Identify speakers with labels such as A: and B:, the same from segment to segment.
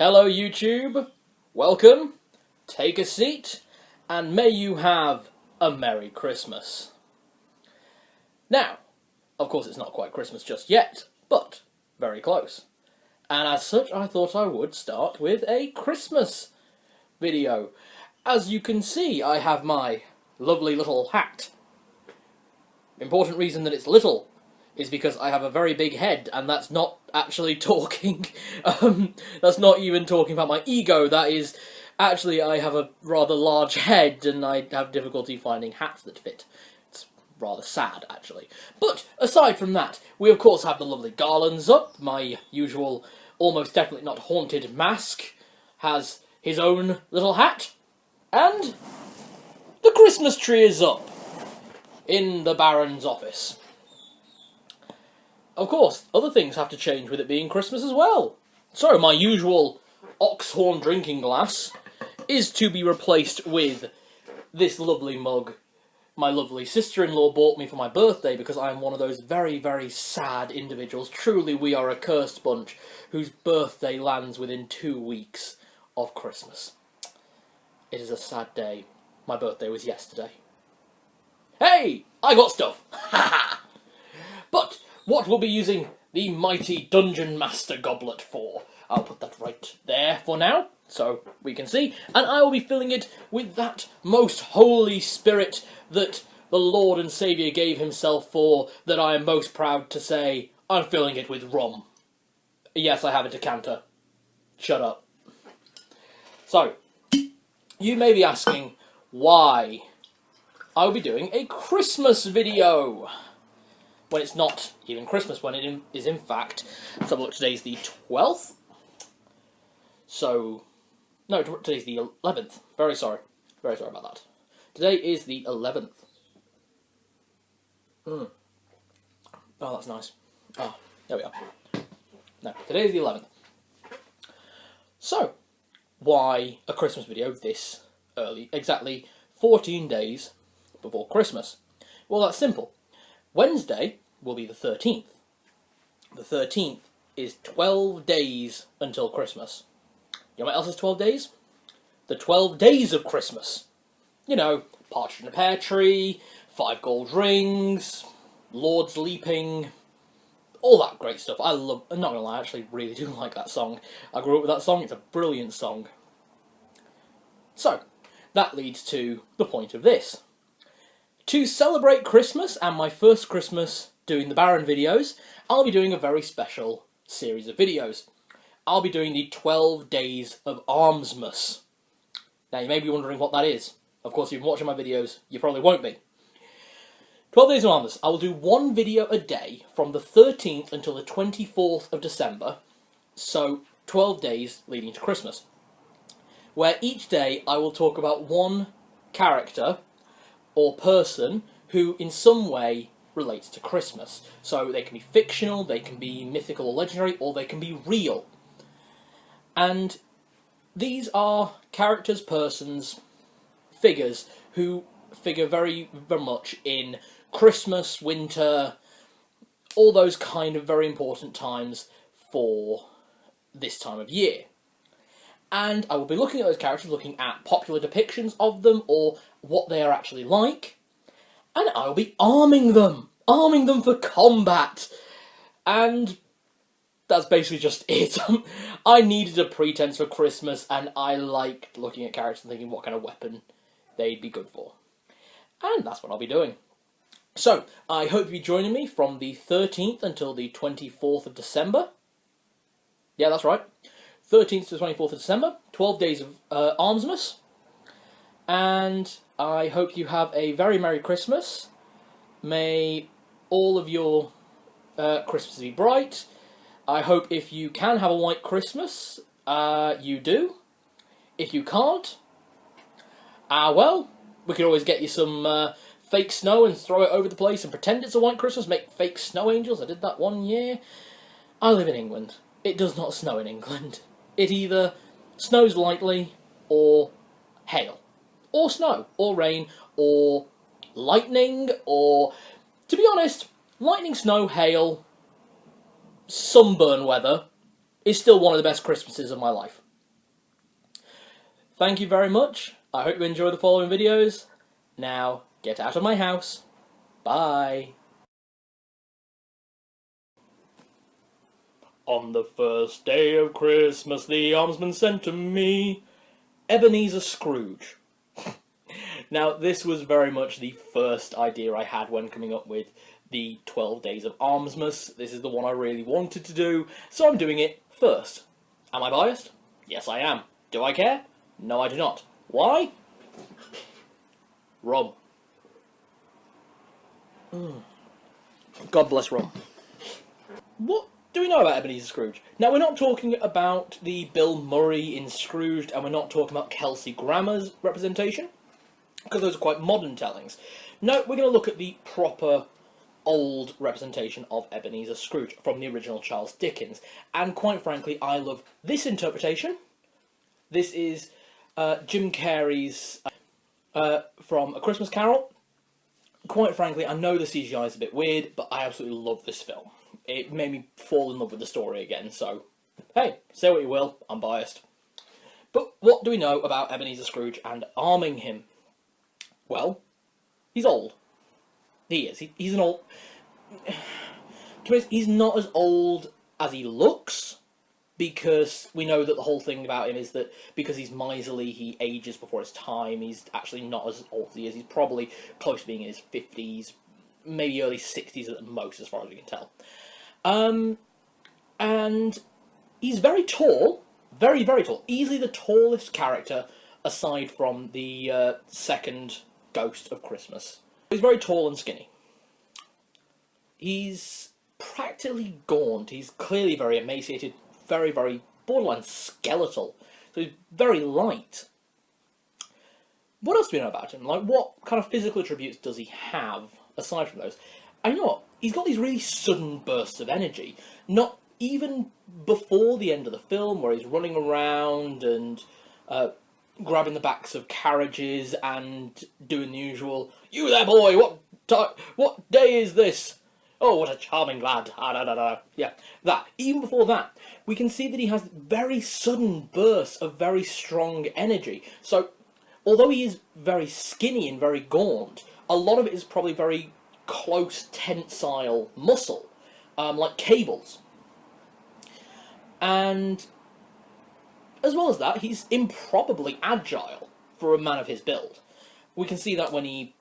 A: Hello YouTube, welcome, take a seat, and may you have a Merry Christmas. Now, of course it's not quite Christmas just yet, but very close. And as such I thought I would start with a Christmas video. As you can see, I have my lovely little hat. Important reason that it's little is because I have a very big head, and that's not actually talking, that's not even talking about my ego, that is, actually I have a rather large head and I have difficulty finding hats that fit. It's rather sad, actually. But, aside from that, we of course have the lovely garlands up, my usual, almost definitely not haunted mask has his own little hat, and the Christmas tree is up in the Baron's office. Of course, other things have to change with it being Christmas as well. So, my usual oxhorn drinking glass is to be replaced with this lovely mug my lovely sister-in-law bought me for my birthday because I am one of those very, very sad individuals. Truly, we are a cursed bunch whose birthday lands within 2 weeks of Christmas. It is a sad day. My birthday was yesterday. Hey! I got stuff! Ha ha! But what we'll be using the mighty Dungeon Master Goblet for, I'll put that right there for now, so we can see, and I will be filling it with that most holy spirit that the Lord and Saviour gave himself for, that I am most proud to say, I'm filling it with rum. Yes, I have a decanter. Shut up. So, you may be asking why I will be doing a Christmas video when it's not even Christmas, when it is in fact, let's have a look, today's the 12th? So, no, today's the 11th. Very sorry about that. Today is the 11th. Oh, that's nice. Oh, there we are. No, today is the 11th. So, why a Christmas video this early? Exactly 14 days before Christmas. Well, that's simple. Wednesday will be the 13th. The 13th is 12 days until Christmas. You know what else is 12 days? The 12 days of Christmas. You know, Partridge in a Pear Tree, 5 gold rings, Lords Leaping, all that great stuff. I'm not gonna lie, I actually really do like that song. I grew up with that song, it's a brilliant song. So, that leads to the point of this. To celebrate Christmas, and my first Christmas doing the Baron videos, I'll be doing a very special series of videos. I'll be doing the 12 Days of Armsmas. Now, you may be wondering what that is. Of course, if you've been watching my videos, you probably won't be. 12 Days of Armsmas. I will do one video a day from the 13th until the 24th of December, so 12 days leading to Christmas, where each day I will talk about one character or person who in some way relates to Christmas. So they can be fictional, they can be mythical or legendary, or they can be real. And these are characters, persons, figures who figure very, very much in Christmas, winter, all those kind of very important times for this time of year. And I will be looking at those characters, looking at popular depictions of them, or what they are actually like, and I will be arming them for combat. And that's basically just it. I needed a pretense for Christmas, and I liked looking at characters and thinking what kind of weapon they'd be good for. And that's what I'll be doing. So, I hope you'll be joining me from the 13th until the 24th of December. Yeah, that's right. 13th to the 24th of December, 12 days of Armsmas, and I hope you have a very Merry Christmas. May all of your Christmases be bright. I hope if you can have a white Christmas, you do. If you can't, well, we could always get you some fake snow and throw it over the place and pretend it's a white Christmas, make fake snow angels. I did that one year. I live in England. It does not snow in England. It either snows lightly, or hail, or snow, or rain, or lightning, or, to be honest, lightning, snow, hail, sunburn weather is still one of the best Christmases of my life. thank you very much. I hope you enjoy the following videos. Now, get out of my house. Bye. On the first day of Christmas, the almsman sent to me Ebenezer Scrooge. Now, this was very much the first idea I had when coming up with the 12 Days of Armsmas. This is the one I really wanted to do, so I'm doing it first. Am I biased? Yes, I am. Do I care? No, I do not. Why? Rum. God bless rum. What do we know about Ebenezer Scrooge? Now, we're not talking about the Bill Murray in Scrooge, and we're not talking about Kelsey Grammer's representation, because those are quite modern tellings. No, we're going to look at the proper old representation of Ebenezer Scrooge from the original Charles Dickens. And quite frankly, I love this interpretation. This is Jim Carrey's from A Christmas Carol. Quite frankly, I know the CGI is a bit weird, but I absolutely love this film. It made me fall in love with the story again, so hey, say what you will, I'm biased. But what do we know about Ebenezer Scrooge and arming him? Well, he's old. He is. He's an old... He's not as old as he looks, because we know that the whole thing about him is that because he's miserly, he ages before his time. He's actually not as old as he is. He's probably close to being in his 50s, maybe early 60s at the most, as far as we can tell. And he's very tall, very, very tall. Easily the tallest character, aside from the second Ghost of Christmas. He's very tall and skinny. He's practically gaunt. He's clearly very emaciated, very, very borderline skeletal. So he's very light. What else do we know about him? Like, what kind of physical attributes does he have, aside from those? I know what, he's got these really sudden bursts of energy. Not even before the end of the film, where he's running around and grabbing the backs of carriages and doing the usual, "You there, boy, what day is this? Oh, what a charming lad." Yeah, that. Even before that, we can see that he has very sudden bursts of very strong energy. So, although he is very skinny and very gaunt, a lot of it is probably very close tensile muscle, like cables. And as well as that, he's improbably agile for a man of his build. We can see that when he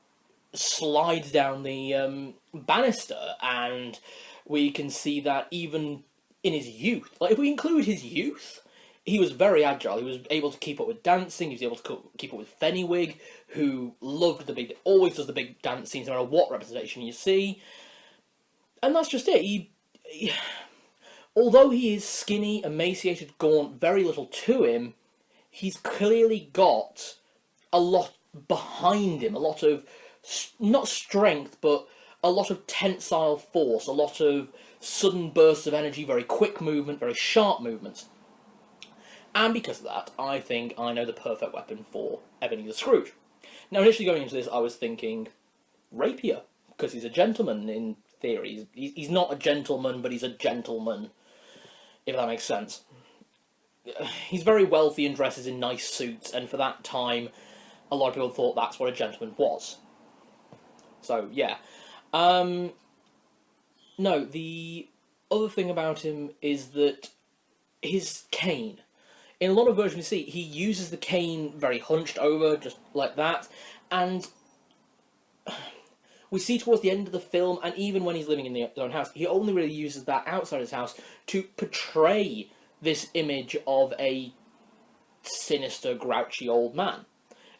A: slides down the banister, and we can see that even in his youth. Like, if we include his youth, he was very agile. He was able to keep up with dancing. He was able to keep up with Fenwick, who always does the big dance scenes no matter what representation you see. And that's just it. Although he is skinny, emaciated, gaunt, very little to him, he's clearly got a lot behind him, a lot of, not strength, but a lot of tensile force, a lot of sudden bursts of energy, very quick movement, very sharp movements. And because of that, I think I know the perfect weapon for Ebenezer Scrooge. Now, initially going into this, I was thinking rapier, because he's a gentleman in theory. He's not a gentleman, but he's a gentleman, if that makes sense. He's very wealthy and dresses in nice suits, and for that time, a lot of people thought that's what a gentleman was. So, yeah. No, the other thing about him is that his cane. In a lot of versions we see, he uses the cane very hunched over, just like that, and we see towards the end of the film, and even when he's living in his own house, he only really uses that outside his house to portray this image of a sinister, grouchy old man.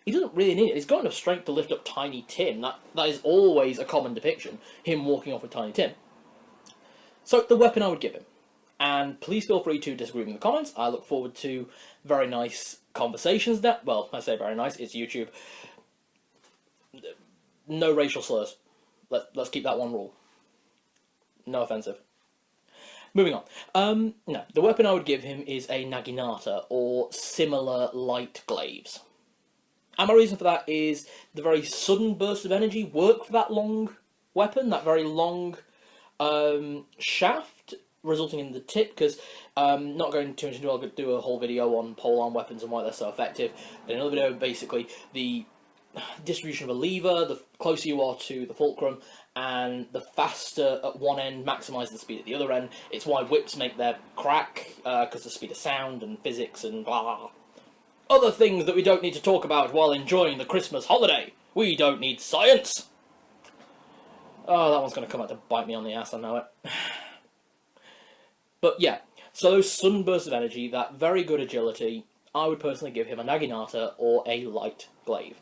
A: He doesn't really need it. He's got enough strength to lift up Tiny Tim. That is always a common depiction, him walking off with Tiny Tim. So, the weapon I would give him. And please feel free to disagree in the comments. I look forward to very nice conversations. Well, I say very nice, it's YouTube. No racial slurs. Let's keep that one rule. No offensive. Moving on. No, the weapon I would give him is a naginata, or similar light glaives. And my reason for that is the very sudden burst of energy work for that long weapon, that very long shaft. resulting in the tip, because not going too much into it, I'll do a whole video on polearm weapons and why they're so effective. In another video, basically, the distribution of a lever, the closer you are to the fulcrum, and the faster at one end maximises the speed at the other end. It's why whips make their crack, because the speed of sound and physics and blah. Other things that we don't need to talk about while enjoying the Christmas holiday. We don't need science! Oh, that one's going to come out to bite me on the ass, I know it. But yeah, so those sunbursts of energy, that very good agility, I would personally give him a Naginata or a light glaive.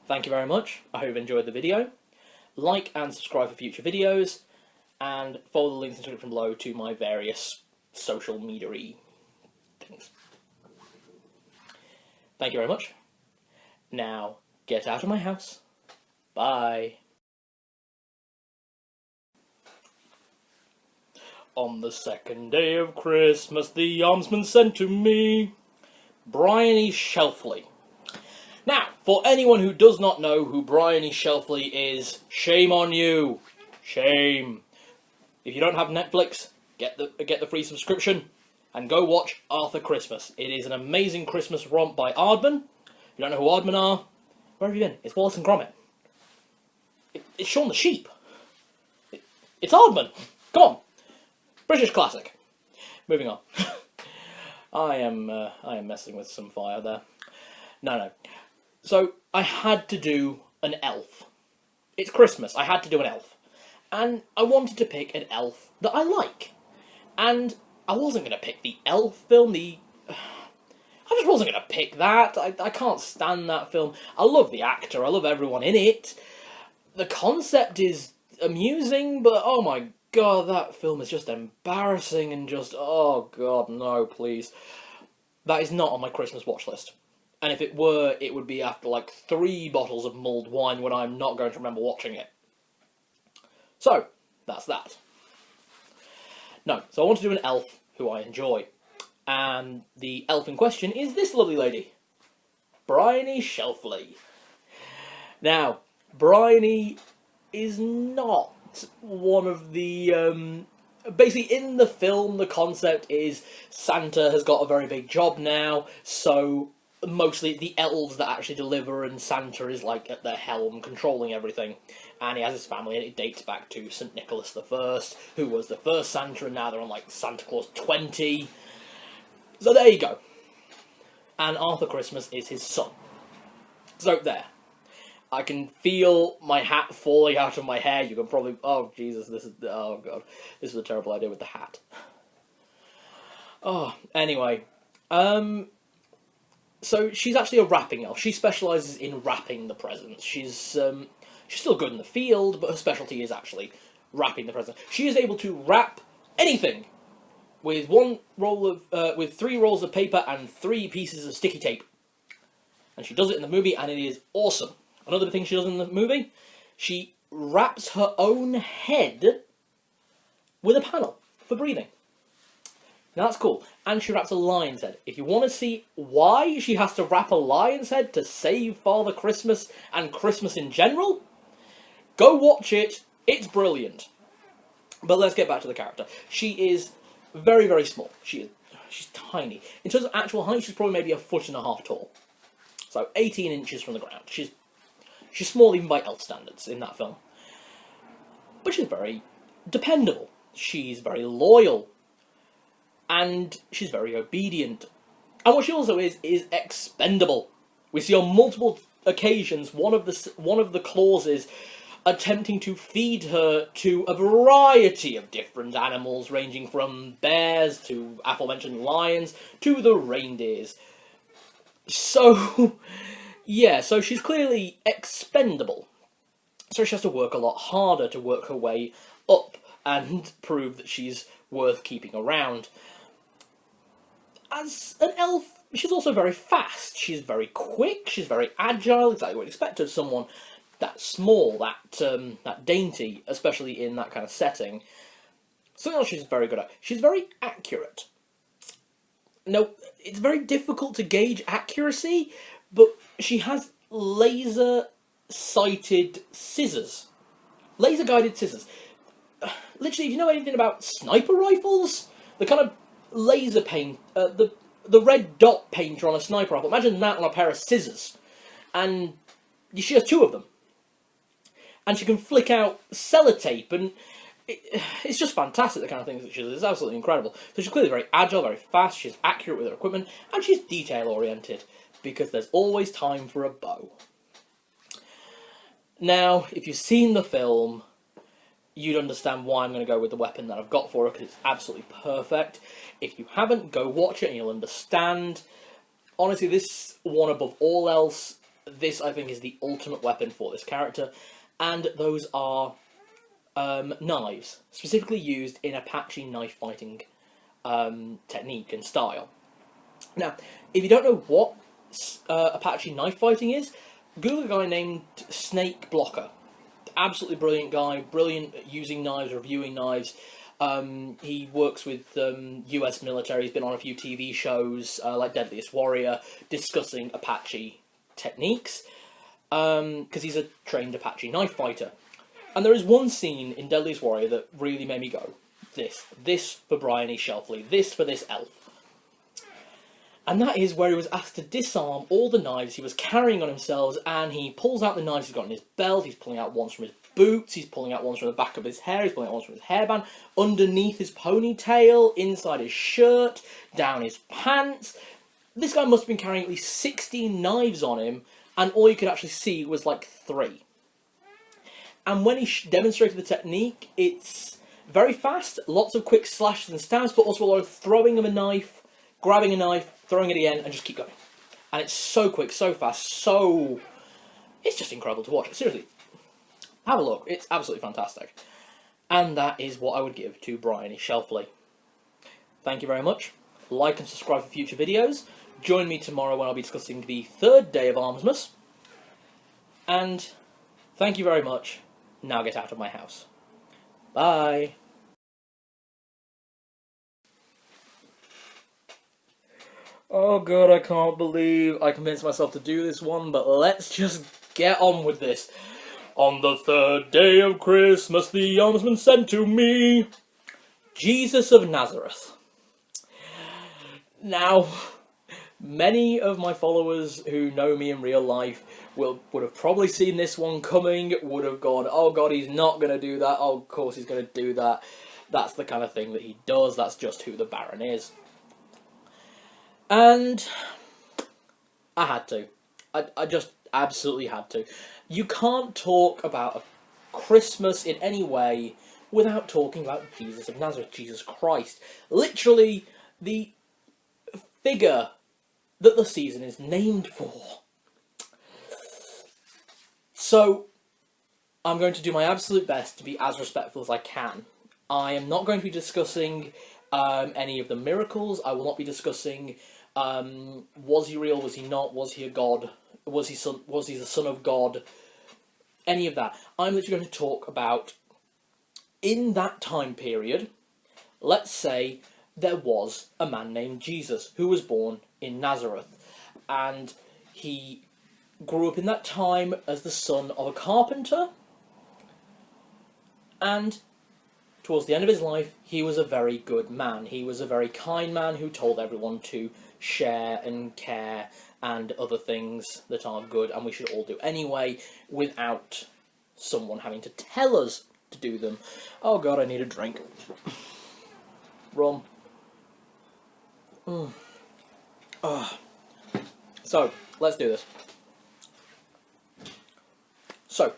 A: Thank you very much, I hope you've enjoyed the video. Like and subscribe for future videos, and follow the links in the description below to my various social media-y things. Thank you very much. Now, get out of my house. Bye. On the second day of Christmas, the almsman sent to me Bryony Shelfly. Now, for anyone who does not know who Bryony Shelfly is, shame on you. Shame. If you don't have Netflix, get the free subscription and go watch Arthur Christmas. It is an amazing Christmas romp by Aardman. If you don't know who Aardman are, where have you been? It's Wallace and Gromit. It's Shaun the Sheep. It's Aardman. Come on. British classic. Moving on. I am messing with some fire there. No. So, I had to do an elf. It's Christmas, I had to do an elf. And I wanted to pick an elf that I like. And I wasn't going to pick the elf film, I just wasn't going to pick that. I can't stand that film. I love the actor, I love everyone in it. The concept is amusing, but oh my god, that film is just embarrassing and just, oh god, no, please. That is not on my Christmas watch list. And if it were, it would be after like 3 bottles of mulled wine when I'm not going to remember watching it. So, that's that. No, so I want to do an elf who I enjoy. And the elf in question is this lovely lady. Bryony Shelfly. Now, Bryony is not one of the... basically, in the film, the concept is Santa has got a very big job now, so mostly the elves that actually deliver, and Santa is like at the helm, controlling everything. And he has his family, and it dates back to St. Nicholas I, who was the first Santa, and now they're on like Santa Claus 20. So there you go. And Arthur Christmas is his son. So there. I can feel my hat falling out of my hair. You can probably... Oh, Jesus, this is... Oh, God. This is a terrible idea with the hat. Oh, anyway. So, she's actually a wrapping elf. She specialises in wrapping the presents. She's still good in the field, but her specialty is actually wrapping the presents. She is able to wrap anything with with 3 rolls of paper and 3 pieces of sticky tape. And she does it in the movie, and it is awesome. Another thing she does in the movie, she wraps her own head with a panel for breathing. Now that's cool. And she wraps a lion's head. If you want to see why she has to wrap a lion's head to save Father Christmas and Christmas in general, go watch it. It's brilliant. But let's get back to the character. She is very, very small. She's tiny. In terms of actual height, she's probably maybe 1.5 foot tall. So 18 inches from the ground. She's small even by elf standards in that film. But she's very dependable. She's very loyal. And she's very obedient. And what she also is expendable. We see on multiple occasions one of the clauses attempting to feed her to a variety of different animals, ranging from bears to aforementioned lions to the reindeers. So, yeah, so she's clearly expendable. So she has to work a lot harder to work her way up and prove that she's worth keeping around. As an elf, she's also very fast. She's very quick, she's very agile, exactly what you'd expect of someone that small, that dainty, especially in that kind of setting. Something else she's very good at. She's very accurate. No, it's very difficult to gauge accuracy, but she has laser-sighted scissors. Laser-guided scissors. literally, if you know anything about sniper rifles, the kind of laser paint, the red dot painter on a sniper rifle, imagine that on a pair of scissors. And she has two of them. And she can flick out sellotape, and it's just fantastic, the kind of things that she does. It's absolutely incredible. So she's clearly very agile, very fast, she's accurate with her equipment, and she's detail-oriented, because there's always time for a bow. Now, if you've seen the film, you'd understand why I'm going to go with the weapon that I've got for her, because it's absolutely perfect. If you haven't, go watch it and you'll understand. Honestly, this one above all else, this I think is the ultimate weapon for this character, and those are knives, specifically used in Apache knife fighting technique and style. Now, if you don't know what Apache knife fighting is, Google a guy named Snake Blocker. Absolutely brilliant guy, brilliant at using knives, reviewing knives. He works with US military, he's been on a few TV shows like Deadliest Warrior, discussing Apache techniques, because he's a trained Apache knife fighter. And there is one scene in Deadliest Warrior that really made me go, this for Bryony Shelfly, this for this elf. And that is where he was asked to disarm all the knives he was carrying on himself, and he pulls out the knives he's got in his belt, he's pulling out ones from his boots, he's pulling out ones from the back of his hair, he's pulling out ones from his hairband, underneath his ponytail, inside his shirt, down his pants. This guy must have been carrying at least 16 knives on him, and all you could actually see was like 3. And when he demonstrated the technique, it's very fast, lots of quick slashes and stabs, but also a lot of throwing of a knife, grabbing a knife, throwing it again, and just keep going. And it's so quick, so fast, so... It's just incredible to watch. Seriously, have a look. It's absolutely fantastic. And that is what I would give to Bryony Shelfly. Thank you very much. Like and subscribe for future videos. Join me tomorrow when I'll be discussing the 3rd day of Armsmas. And thank you very much. Now get out of my house. Bye. Oh god, I can't believe I convinced myself to do this one, but let's just get on with this. On the 3rd day of Christmas, the almsman sent to me Jesus of Nazareth. Now, many of my followers who know me in real life would have probably seen this one coming, would have gone, oh god, he's not going to do that, oh of course he's going to do that. That's the kind of thing that he does, that's just who the Baron is. And I had to. I just absolutely had to. You can't talk about Christmas in any way without talking about Jesus of Nazareth, Jesus Christ. Literally, the figure that the season is named for. So, I'm going to do my absolute best to be as respectful as I can. I am not going to be discussing any of the miracles. I will not be discussing... was he real, was he not, was he a god, was he the son of God, any of that. I'm literally going to talk about, in that time period, let's say there was a man named Jesus who was born in Nazareth, and he grew up in that time as the son of a carpenter, and towards the end of his life, he was a very good man. He was a very kind man who told everyone to share and care and other things that are good and we should all do anyway without someone having to tell us to do them. Oh god, I need a drink. Rum. Oh. So, let's do this. So,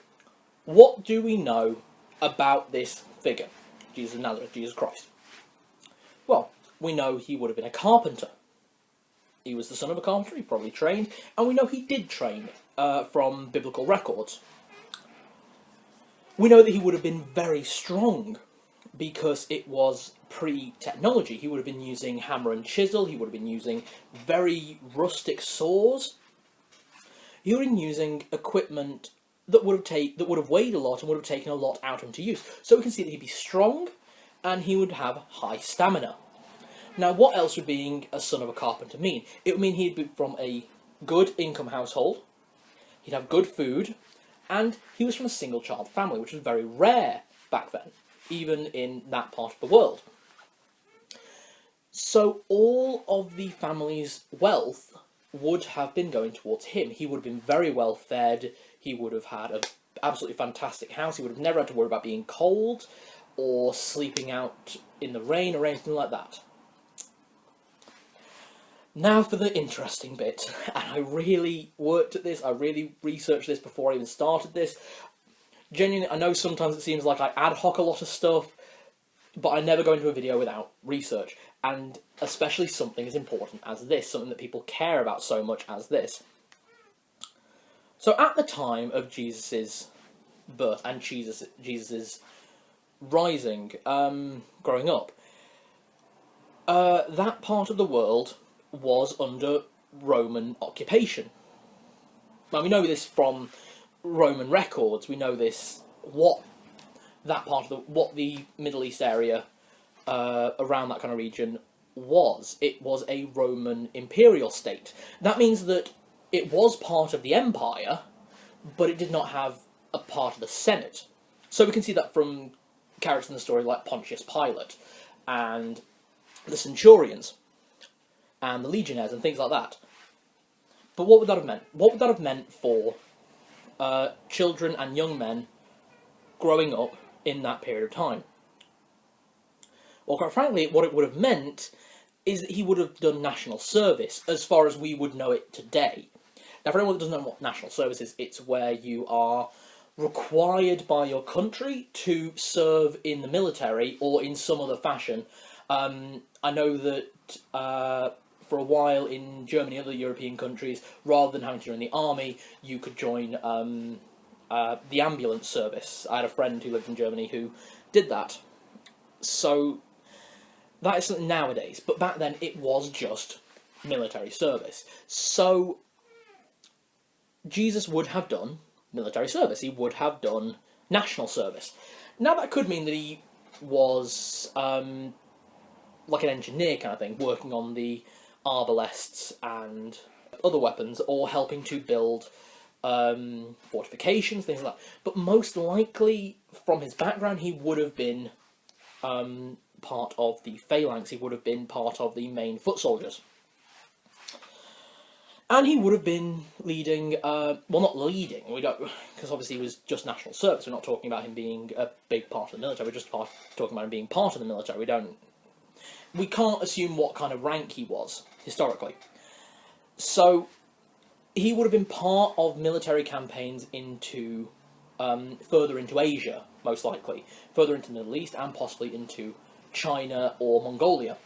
A: what do we know about this figure? Jesus of Nazareth, Jesus Christ. Well, we know he would have been a carpenter. He was the son of a carpenter, he probably trained, and we know he did train from biblical records. We know that he would have been very strong, because it was pre-technology. He would have been using hammer and chisel, he would have been using very rustic saws. He would have been using equipment that would have weighed a lot and would have taken a lot out of him to use. So we can see that he'd be strong, and he would have high stamina. Now, what else would being a son of a carpenter mean? It would mean he'd be from a good income household, he'd have good food, and he was from a single child family, which was very rare back then. even in that part of the world. So all of the family's wealth would have been going towards him. He would have been very well fed, he would have had an absolutely fantastic house, he would have never had to worry about being cold, or sleeping out in the rain, or anything like that. Now for the interesting bit, and I really worked at this, I really researched this before I even started this. Genuinely, I know sometimes it seems like I ad hoc a lot of stuff, but I never go into a video without research, and especially something as important as this, something that people care about so much as this. So at the time of Jesus' birth and Jesus' rising, growing up, that part of the world was under Roman occupation. Now we know this from Roman records. We know this what the Middle East area around that kind of region was. It was a Roman imperial state. That means that it was part of the empire, but it did not have a part of the Senate. So we can see that from characters in the story like Pontius Pilate and the centurions and the legionnaires and things like that. But what would that have meant? What would that have meant for children and young men growing up in that period of time? Well, quite frankly, what it would have meant is that he would have done national service, as far as we would know it today. Now, for anyone that doesn't know what national service is, it's where you are required by your country to serve in the military or in some other fashion. I know that for a while in Germany and other European countries, rather than having to join the army, you could join the ambulance service. I had a friend who lived in Germany who did that. So that is something nowadays, but back then it was just military service. So Jesus would have done military service. He would have done national service. Now that could mean that he was like an engineer kind of thing, working on the arbalests and other weapons, or helping to build fortifications, things like that. But most likely, from his background, he would have been part of the phalanx. He would have been part of the main foot soldiers. And he would have been leading, well, not leading, we don't, because obviously he was just national service. We're not talking about him being a big part of the military. We're just talking about him being part of the military. We can't assume what kind of rank he was, historically. So, he would have been part of military campaigns into, further into Asia, most likely. Further into the Middle East, and possibly into China or Mongolia.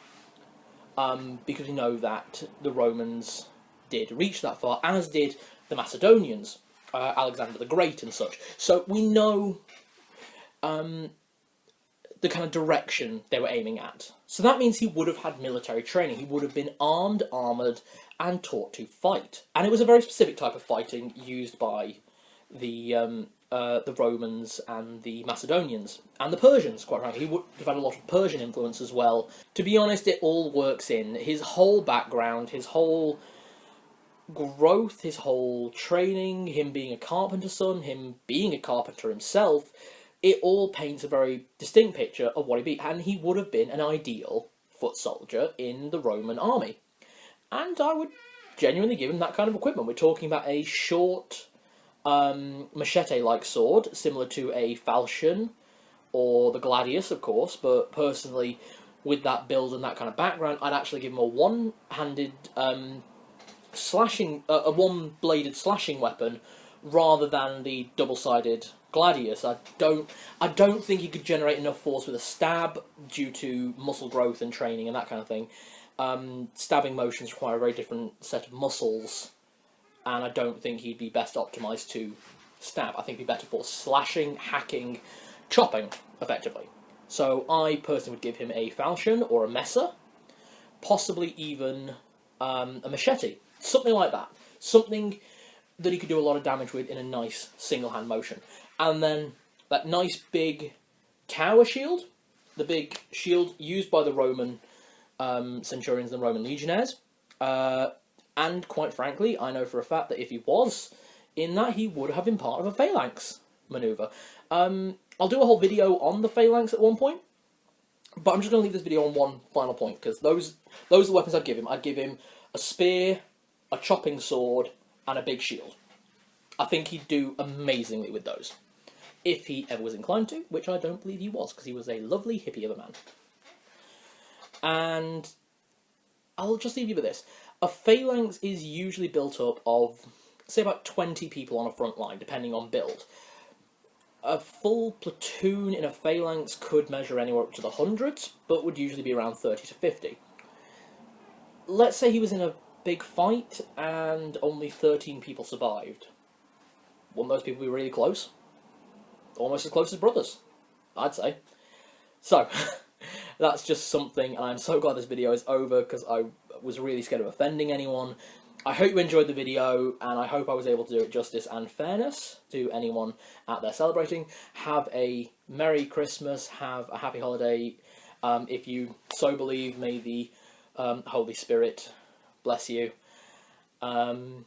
A: Because we know that the Romans did reach that far, as did the Macedonians, Alexander the Great and such. So we know the kind of direction they were aiming at. So that means he would have had military training. He would have been armed, armoured, and taught to fight. And it was a very specific type of fighting used by the Romans and the Macedonians, and the Persians, quite frankly. He would have had a lot of Persian influence as well. To be honest, it all works in. His whole background, his whole growth, his whole training, him being a carpenter's son, him being a carpenter himself, it all paints a very distinct picture of what he'd be, and he would have been an ideal foot soldier in the Roman army. And I would genuinely give him that kind of equipment. We're talking about a short, machete-like sword, similar to a falchion, or the gladius, of course, but personally, with that build and that kind of background, I'd actually give him a one-handed, a one-bladed slashing weapon, rather than the double-sided gladius. I don't think he could generate enough force with a stab due to muscle growth and training and that kind of thing. Stabbing motions require a very different set of muscles, and I don't think he'd be best optimised to stab. I think he'd be better for slashing, hacking, chopping, effectively. So I personally would give him a falchion or a mesa, possibly even a machete. Something like that. Something that he could do a lot of damage with in a nice single-hand motion. And then that nice big tower shield, the big shield used by the Roman centurions and Roman legionnaires. And quite frankly, I know for a fact that if he was in that, he would have been part of a phalanx manoeuvre. I'll do a whole video on the phalanx at one point, but I'm just going to leave this video on one final point, because those are the weapons I'd give him. I'd give him a spear, a chopping sword, and a big shield. I think he'd do amazingly with those, if he ever was inclined to, which I don't believe he was, because he was a lovely hippie of a man. And I'll just leave you with this. A phalanx is usually built up of, say, about 20 people on a front line, depending on build. A full platoon in a phalanx could measure anywhere up to the hundreds, but would usually be around 30 to 50. Let's say he was in a big fight and only 13 people survived. Wouldn't those people be really close? Almost as close as brothers, I'd say. So, that's just something, and I'm so glad this video is over, because I was really scared of offending anyone. I hope you enjoyed the video, and I hope I was able to do it justice and fairness to anyone out there celebrating. Have a Merry Christmas, have a Happy Holiday. If you so believe, may the Holy Spirit bless you. Thank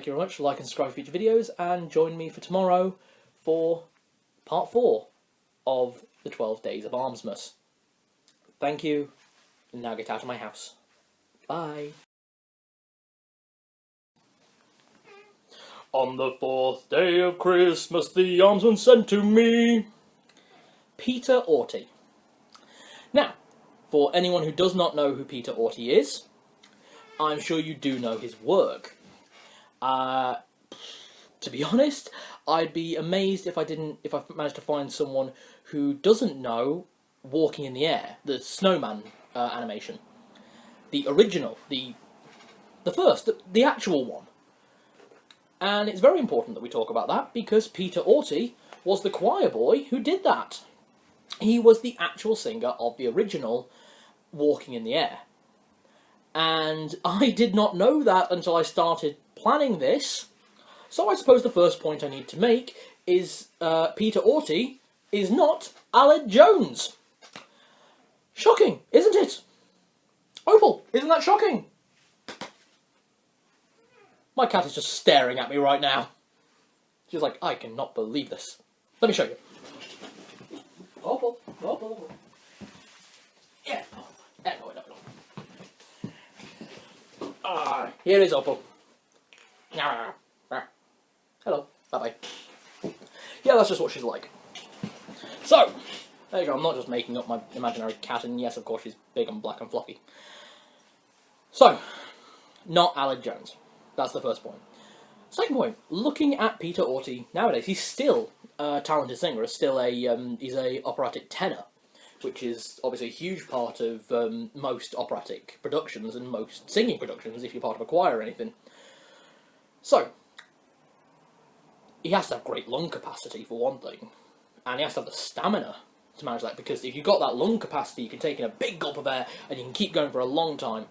A: you very much. Like and subscribe for future videos, and join me for tomorrow for part 4 of the 12 Days of Armsmas. Thank you, and now get out of my house. Bye. On the 4th day of Christmas, the almsman sent to me Peter Auty. Now, for anyone who does not know who Peter Auty is, I'm sure you do know his work. To be honest, I'd be amazed if I managed to find someone who doesn't know Walking in the Air, the snowman animation. The original, the first, the actual one. And it's very important that we talk about that, because Peter Auty was the choir boy who did that. He was the actual singer of the original Walking in the Air. And I did not know that until I started planning this. So I suppose the first point I need to make is Peter Auty is not Aled Jones. Shocking, isn't it? Opal, isn't that shocking? My cat is just staring at me right now. She's like, I cannot believe this. Let me show you. Opal, Opal. Yeah. No. Here is Opal. Hello. Bye-bye. Yeah, that's just what she's like. So, there you go. I'm not just making up my imaginary cat, and yes, of course, she's big and black and fluffy. So, not Aled Jones. That's the first point. Second point, looking at Peter Auty nowadays, he's still a talented singer. He's a operatic tenor, which is obviously a huge part of most operatic productions and most singing productions, if you're part of a choir or anything. So, he has to have great lung capacity, for one thing, and he has to have the stamina to manage that, because if you've got that lung capacity, you can take in a big gulp of air, and you can keep going for a long time.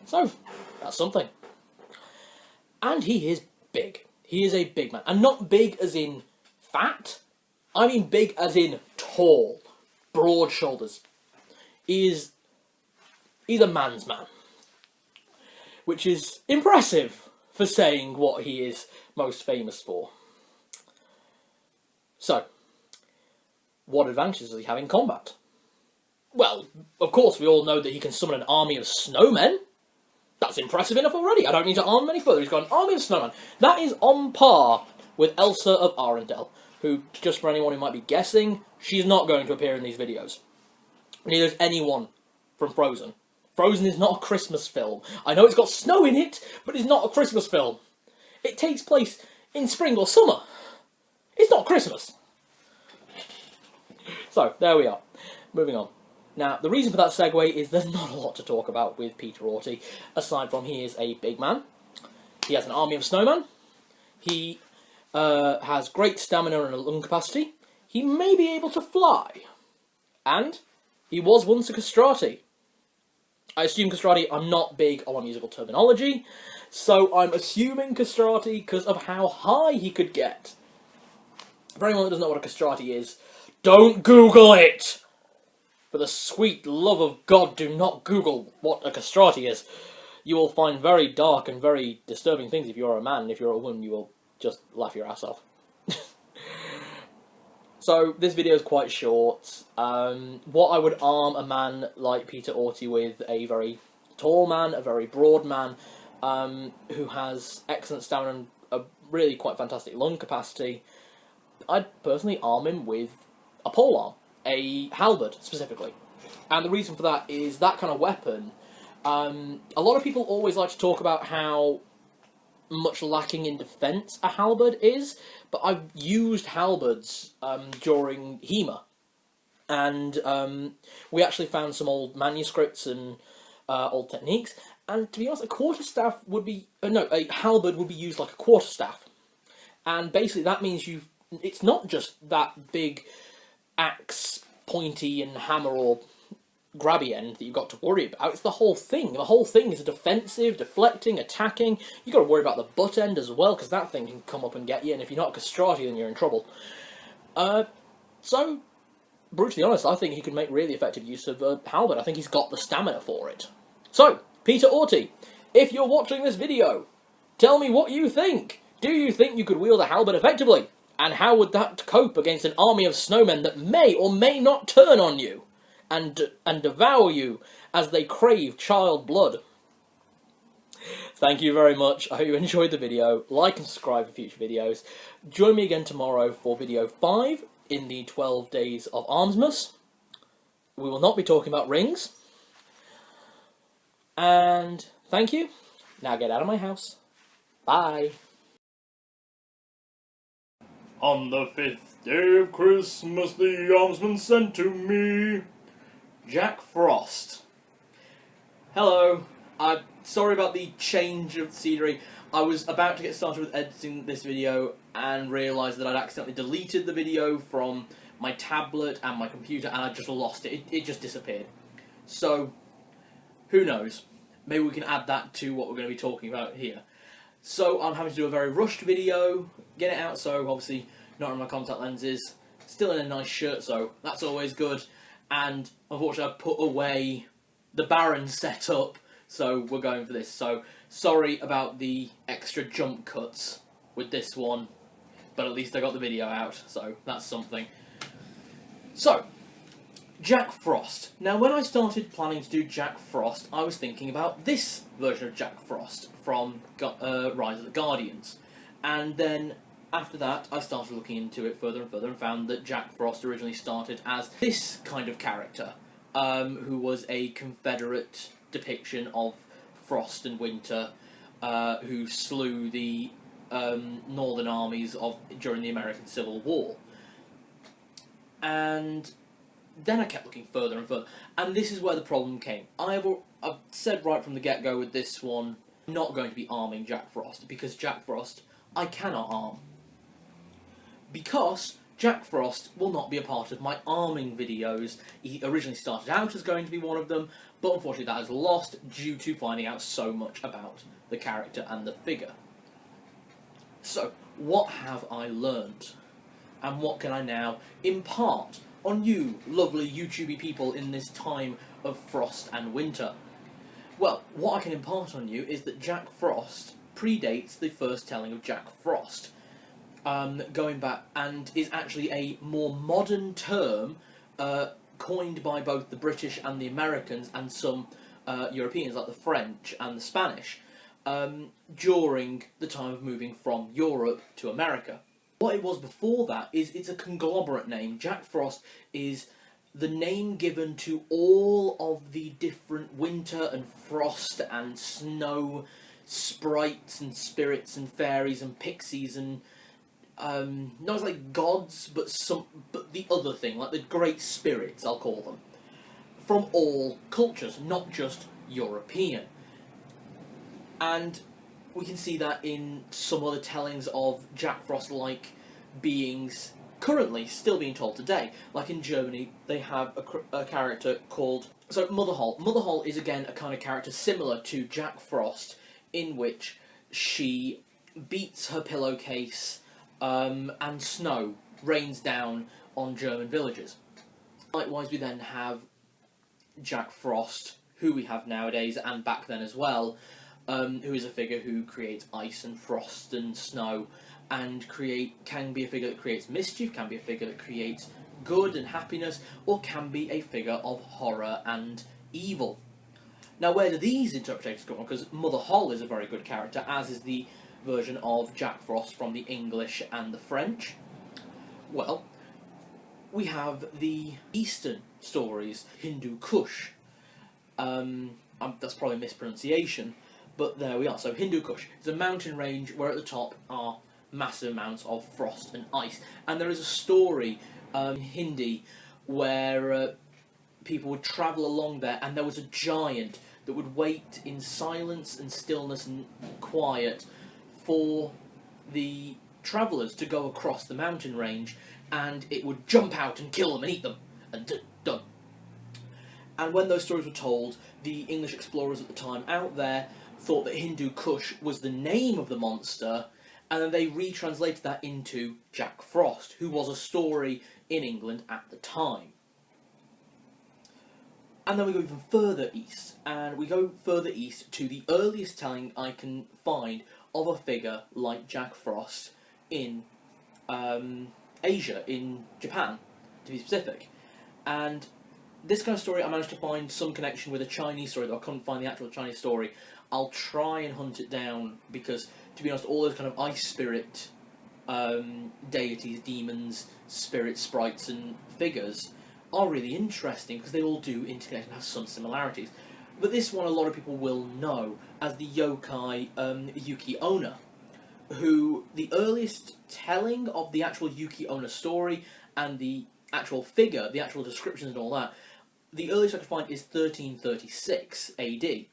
A: So, that's something. And he is big. He is a big man. And not big as in fat. I mean big as in tall. Broad shoulders. He's a man's man. Which is impressive for saying what he is most famous for. So, what advantages does he have in combat? Well, of course we all know that he can summon an army of snowmen. That's impressive enough already. I don't need to arm him any further. He's got an army of snowmen. That is on par with Elsa of Arendelle, who, just for anyone who might be guessing, she's not going to appear in these videos. Neither is anyone from Frozen. Frozen is not a Christmas film. I know it's got snow in it, but it's not a Christmas film. It takes place in spring or summer. It's not Christmas. So, there we are. Moving on. Now, the reason for that segue is there's not a lot to talk about with Peter Auty, aside from he is a big man. He has an army of snowmen. He has great stamina and a lung capacity. He may be able to fly. And he was once a castrati. I assume castrati, I'm not big on my musical terminology, so I'm assuming castrati because of how high he could get. For anyone that doesn't know what a castrati is, don't Google it! For the sweet love of God, do not Google what a castrati is. You will find very dark and very disturbing things if you're a man. If you're a woman, you will just laugh your ass off. So this video is quite short. What I would arm a man like Peter Auty with, a very tall man, a very broad man, who has excellent stamina and a really quite fantastic lung capacity, I'd personally arm him with a polearm, a halberd specifically. And the reason for that is that kind of weapon. A lot of people always like to talk about how much lacking in defence a halberd is, but I've used halberds during HEMA, and we actually found some old manuscripts and old techniques, and to be honest, a halberd would be used like a quarterstaff, and basically that means it's not just that big axe, pointy and hammer or grabby end that you've got to worry about. It's the whole thing. The whole thing is defensive, deflecting, attacking. You've got to worry about the butt end as well, because that thing can come up and get you, and if you're not castrati, then you're in trouble. So, brutally honest, I think he could make really effective use of a halberd. I think he's got the stamina for it. So, Peter Auty, if you're watching this video, tell me what you think. Do you think you could wield a halberd effectively? And how would that cope against an army of snowmen that may or may not turn on you and devour you as they crave child blood? Thank you very much. I hope you enjoyed the video. Like and subscribe for future videos. Join me again tomorrow for video 5 in the 12 Days of Armsmas. We will not be talking about rings. And thank you. Now get out of my house. Bye.
B: On the 5th day of Christmas, the almsman sent to me
A: Jack Frost. Hello. I'm sorry about the change of scenery. I was about to get started with editing this video and realised that I'd accidentally deleted the video from my tablet and my computer, and I just lost it. It just disappeared. So, who knows? Maybe we can add that to what we're going to be talking about here. So I'm having to do a very rushed video, get it out, so obviously not in my contact lenses, still in a nice shirt, so that's always good. And unfortunately I put away the Baron setup, so we're going for this. So sorry about the extra jump cuts with this one, but at least I got the video out, so that's something. So, Jack Frost. Now, when I started planning to do Jack Frost, I was thinking about this version of Jack Frost from Rise of the Guardians. And then, after that, I started looking into it further and further and found that Jack Frost originally started as this kind of character, who was a Confederate depiction of frost and winter, who slew the northern armies during the American Civil War. And then I kept looking further and further, and this is where the problem came. I've said right from the get-go with this one, I'm not going to be arming Jack Frost, because Jack Frost I cannot arm. Because Jack Frost will not be a part of my arming videos. He originally started out as going to be one of them, but unfortunately that is lost due to finding out so much about the character and the figure. So, what have I learned? And what can I now impart on you, lovely YouTubey people, in this time of frost and winter? Well, what I can impart on you is that Jack Frost predates the first telling of Jack Frost, going back, and is actually a more modern term coined by both the British and the Americans and some Europeans like the French and the Spanish during the time of moving from Europe to America. What it was before that is it's a conglomerate name. Jack Frost is the name given to all of the different winter and frost and snow sprites and spirits and fairies and pixies and not like gods, but the other thing, like the great spirits, I'll call them, from all cultures, not just European. And we can see that in some other tellings of Jack Frost-like beings currently still being told today. Like in Germany, they have a character called Mother Holle. Mother Holle is again a kind of character similar to Jack Frost, in which she beats her pillowcase and snow rains down on German villages. Likewise, we then have Jack Frost, who we have nowadays and back then as well, who is a figure who creates ice and frost and snow and can be a figure that creates mischief, can be a figure that creates good and happiness, or can be a figure of horror and evil. Now, where do these interpretations come from? Because Mother Holle is a very good character, as is the version of Jack Frost from the English and the French. Well, we have the Eastern stories, Hindu Kush. That's probably a mispronunciation, but there we are. So Hindu Kush is a mountain range where at the top are massive amounts of frost and ice. And there is a story in Hindi where people would travel along there, and there was a giant that would wait in silence and stillness and quiet for the travellers to go across the mountain range, and it would jump out and kill them and eat them, and done. And when those stories were told, the English explorers at the time out there thought that Hindu Kush was the name of the monster, and then they retranslated that into Jack Frost, who was a story in England at the time. And then we go even further east, and we go further east to the earliest telling I can find of a figure like Jack Frost in Asia, in Japan, to be specific. And this kind of story, I managed to find some connection with a Chinese story, though I couldn't find the actual Chinese story. I'll try and hunt it down, because, to be honest, all those kind of ice spirit deities, demons, spirits, sprites, and figures are really interesting, because they all do interconnect and have some similarities. But this one a lot of people will know as the yokai Yuki Onna, who the earliest telling of the actual Yuki Onna story and the actual figure, the actual descriptions and all that, the earliest I could find is 1336 AD.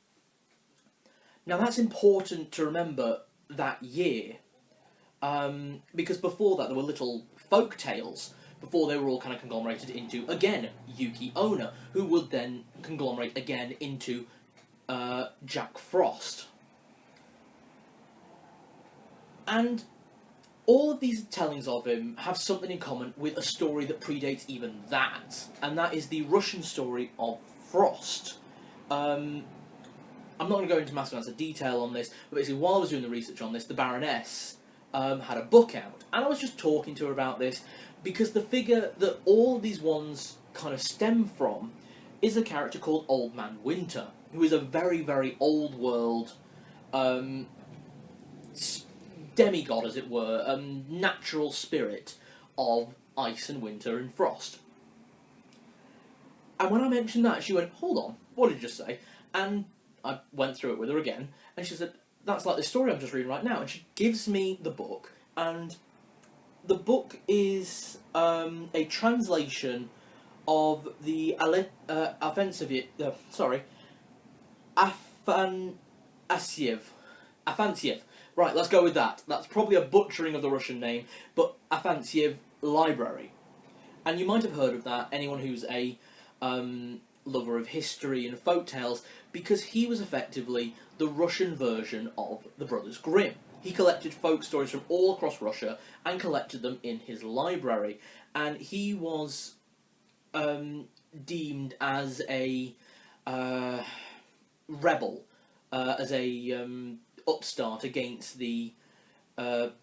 A: Now that's important to remember that year, because before that there were little folk tales, before they were all kind of conglomerated into, again, Yuki Onna, who would then conglomerate again into Jack Frost. And all of these tellings of him have something in common with a story that predates even that, and that is the Russian story of Frost. I'm not going to go into massive amounts of detail on this, but basically while I was doing the research on this, the Baroness had a book out, and I was just talking to her about this, because the figure that all of these ones kind of stem from is a character called Old Man Winter, who is a very, very old world demigod, as it were, natural spirit of ice and winter and frost. And when I mentioned that, she went, "Hold on, what did you just say?" And I went through it with her again, and she said, "That's like the story I'm just reading right now." And she gives me the book, and the book is a translation of the Afanasiev. Right, let's go with that. That's probably a butchering of the Russian name, but Afanasiev Library. And you might have heard of that, anyone who's a lover of history and folk tales, because he was effectively the Russian version of the Brothers Grimm. He collected folk stories from all across Russia and collected them in his library. And he was deemed as a rebel, as a upstart against the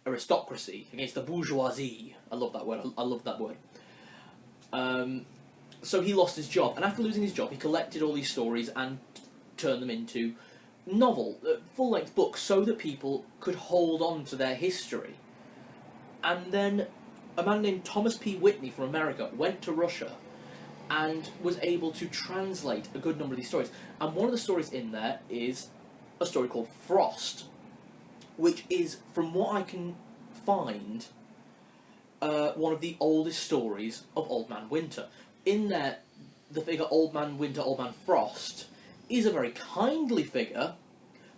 A: aristocracy, against the bourgeoisie. I love that word. I love that word. So he lost his job, and after losing his job, he collected all these stories and turned them into full-length books, so that people could hold on to their history. And then a man named Thomas P. Whitney from America went to Russia and was able to translate a good number of these stories. And one of the stories in there is a story called Frost, which is, from what I can find, one of the oldest stories of Old Man Winter. In there, the figure Old Man Winter, Old Man Frost is a very kindly figure,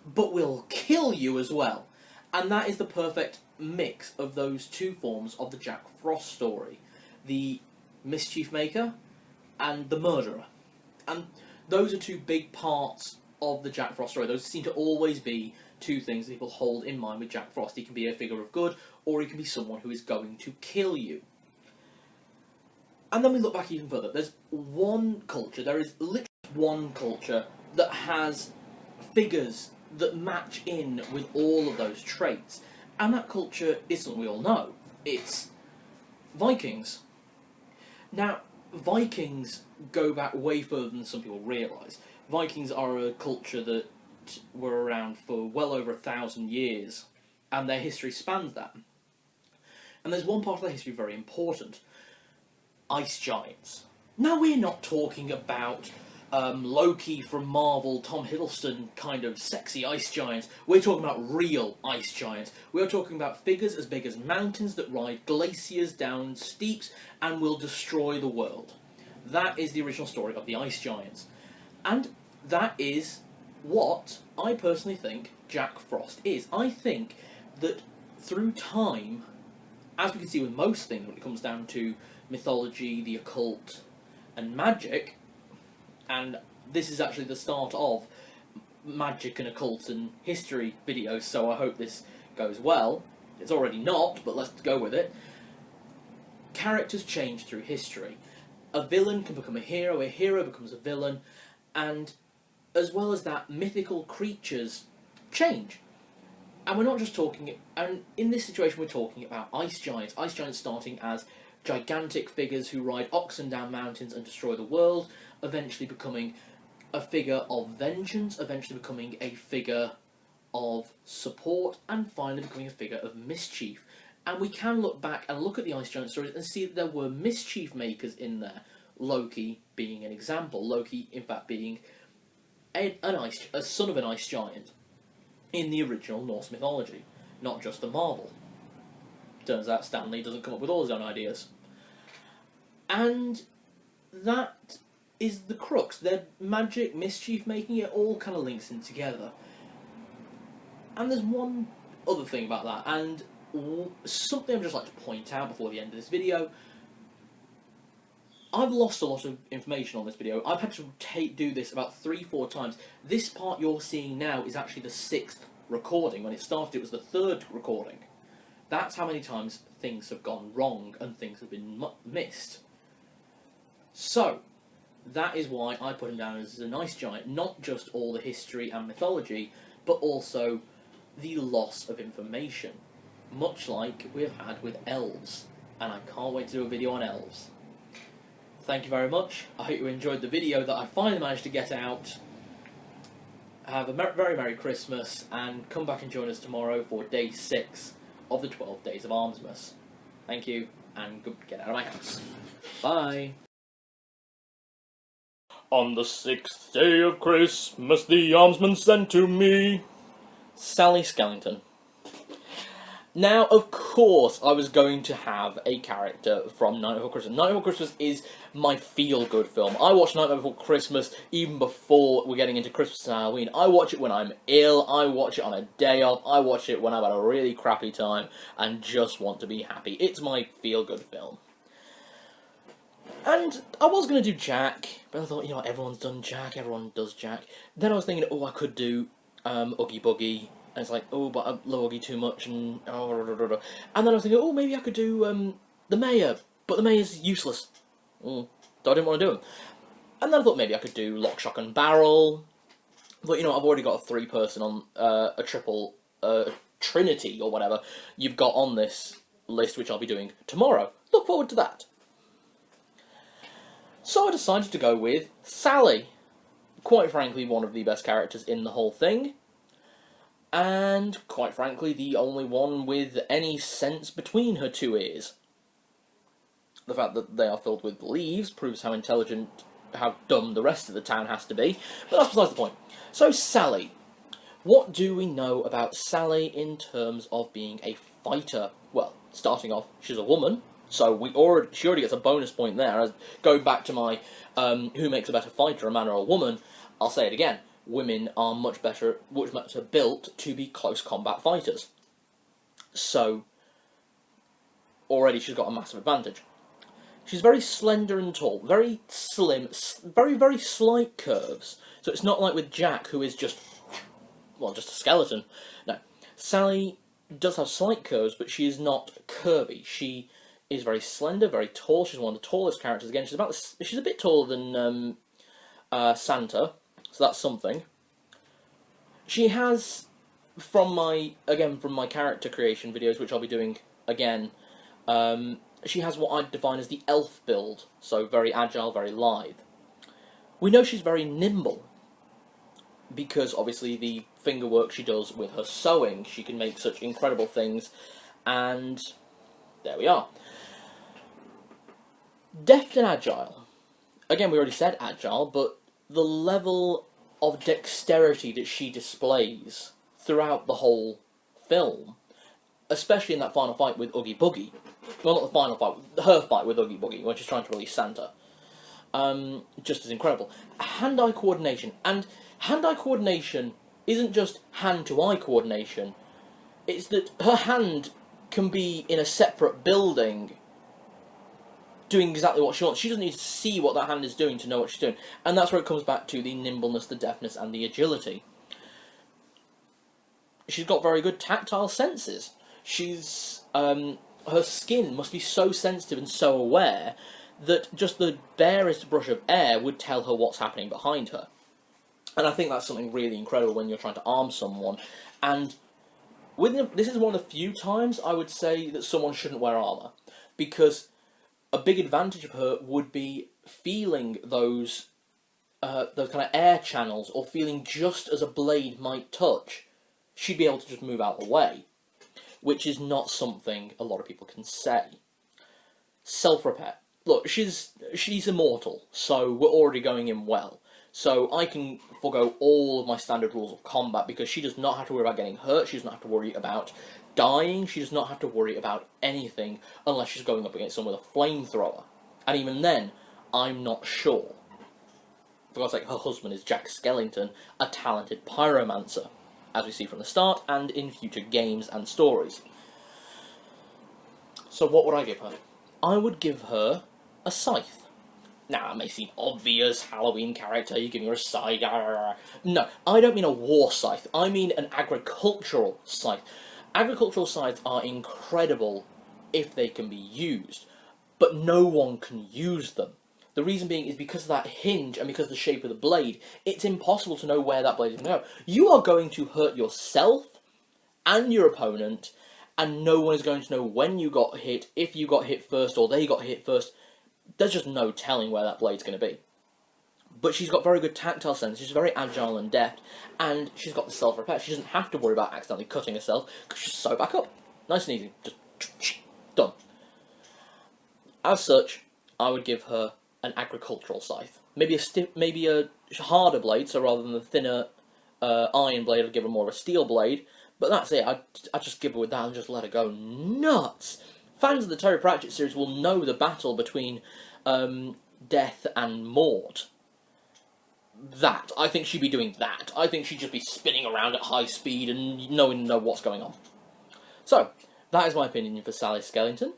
A: but will kill you as well. And that is the perfect mix of those two forms of the Jack Frost story. The mischief maker and the murderer. And those are two big parts of the Jack Frost story. Those seem to always be two things that people hold in mind with Jack Frost. He can be a figure of good, or he can be someone who is going to kill you. And then we look back even further. There's one culture, there is literally one culture that has figures that match in with all of those traits. And that culture is something we all know. It's Vikings. Now, Vikings go back way further than some people realise. Vikings are a culture that were around for well over 1,000 years, and their history spans that. And there's one part of their history very important. Ice giants. Now, we're not talking about Loki from Marvel, Tom Hiddleston kind of sexy ice giants. We're talking about real ice giants. We're talking about figures as big as mountains that ride glaciers down steeps and will destroy the world. That is the original story of the ice giants. And that is what I personally think Jack Frost is. I think that through time, as we can see with most things when it comes down to mythology, the occult, and magic, and this is actually the start of magic and occult and history videos, so I hope this goes well. It's already not, but let's go with it. Characters change through history. A villain can become a hero becomes a villain, and as well as that, mythical creatures change. And we're not just talking, and in this situation we're talking about ice giants starting as gigantic figures who ride oxen down mountains and destroy the world, eventually becoming a figure of vengeance, eventually becoming a figure of support, and finally becoming a figure of mischief. And we can look back and look at the Ice Giant stories and see that there were mischief makers in there. Loki being an example. Loki, in fact, being a son of an ice giant in the original Norse mythology, not just the Marvel. Turns out Stan Lee doesn't come up with all his own ideas. And that is the crux. Their magic, mischief making, it all kind of links in together. And there's one other thing about that, and something I'd just like to point out before the end of this video. I've lost a lot of information on this video. I've had to do this about 3-4 times. This part you're seeing now is actually the 6th recording. When it started, it was the 3rd recording. That's how many times things have gone wrong and things have been missed. So, that is why I put him down as an ice giant. Not just all the history and mythology, but also the loss of information. Much like we have had with elves. And I can't wait to do a video on elves. Thank you very much. I hope you enjoyed the video that I finally managed to get out. Have a very Merry Christmas, and come back and join us tomorrow for day 6 of the 12 Days of Armsmas. Thank you, and get out of my house. Bye.
B: On the 6th day of Christmas, the almsman sent to me
A: Sally Skellington. Now, of course, I was going to have a character from Nightmare Before Christmas. Nightmare Before Christmas is my feel-good film. I watch Nightmare Before Christmas even before we're getting into Christmas and Halloween. I watch it when I'm ill, I watch it on a day off, I watch it when I've had a really crappy time and just want to be happy. It's my feel-good film. And I was going to do Jack, but I thought, you know, everyone's done Jack, everyone does Jack. Then I was thinking, oh, I could do Oogie Boogie. And it's like, oh, but I love Oogie too much, and and then I was thinking, oh, maybe I could do the Mayor, but the Mayor's useless. So I didn't want to do him. And then I thought maybe I could do Lock, Shock and Barrel. But, you know, I've already got a 3-person on a triple trinity, or whatever, you've got on this list, which I'll be doing tomorrow. Look forward to that. So I decided to go with Sally. Quite frankly, one of the best characters in the whole thing. And, quite frankly, the only one with any sense between her 2 ears. The fact that they are filled with leaves proves how intelligent, how dumb the rest of the town has to be, but that's besides the point. So, Sally. What do we know about Sally in terms of being a fighter? Well, starting off, she's a woman, so she already gets a bonus point there. As going back to my who makes a better fighter, a man or a woman, I'll say it again. Women are much better built to be close combat fighters. So, already she's got a massive advantage. She's very slender and tall, very slim, very slight curves. So it's not like with Jack, who is just a skeleton. No, Sally does have slight curves, but she is not curvy. She is very slender, very tall. She's one of the tallest characters. Again, she's a bit taller than Santa. So that's something. She has from my character creation videos, which I'll be doing again, she has what I'd define as the elf build, so very agile, very lithe. We know she's very nimble, because obviously the finger work she does with her sewing, she can make such incredible things, and there we are. Deft and agile. Again, we already said agile, but the level of dexterity that she displays throughout the whole film, especially in that final fight with Oogie Boogie, well, not the final fight, her fight with Oogie Boogie, when she's trying to release Santa, just as incredible. Hand-eye coordination, and hand-eye coordination isn't just hand-to-eye coordination, it's that her hand can be in a separate building doing exactly what she wants. She doesn't need to see what that hand is doing to know what she's doing. And that's where it comes back to the nimbleness, the deftness, and the agility. She's got very good tactile senses. She's her skin must be so sensitive and so aware that just the barest brush of air would tell her what's happening behind her. And I think that's something really incredible when you're trying to arm someone. And this is one of the few times I would say that someone shouldn't wear armour, because a big advantage of her would be feeling those kind of air channels, or feeling just as a blade might touch. She'd be able to just move out of the way, which is not something a lot of people can say. Self-repair. Look, she's immortal, so we're already going in well. So I can forgo all of my standard rules of combat, because she does not have to worry about getting hurt, she does not have to worry about dying, she does not have to worry about anything unless she's going up against someone with a flamethrower. And even then, I'm not sure. For God's sake, her husband is Jack Skellington, a talented pyromancer, as we see from the start and in future games and stories. So what would I give her? I would give her a scythe. Now, it may seem obvious, Halloween character, you're giving her a scythe. No, I don't mean a war scythe, I mean an agricultural scythe. Agricultural scythes are incredible if they can be used, but no one can use them. The reason being is because of that hinge and because of the shape of the blade, it's impossible to know where that blade is going to go. You are going to hurt yourself and your opponent, and no one is going to know when you got hit, if you got hit first or they got hit first. There's just no telling where that blade's going to be. But she's got very good tactile sense, she's very agile and deft, and she's got the self-repair. She doesn't have to worry about accidentally cutting herself, because she's sew back up. Nice and easy. Just done. As such, I would give her an agricultural scythe. Maybe a harder blade, so rather than the thinner iron blade, I'd give her more of a steel blade. But that's it, I'd just give her with that and just let her go nuts. Fans of the Terry Pratchett series will know the battle between Death and Mort. That. I think she'd be doing that. I think she'd just be spinning around at high speed and no one know what's going on. So, that is my opinion for Sally Skellington.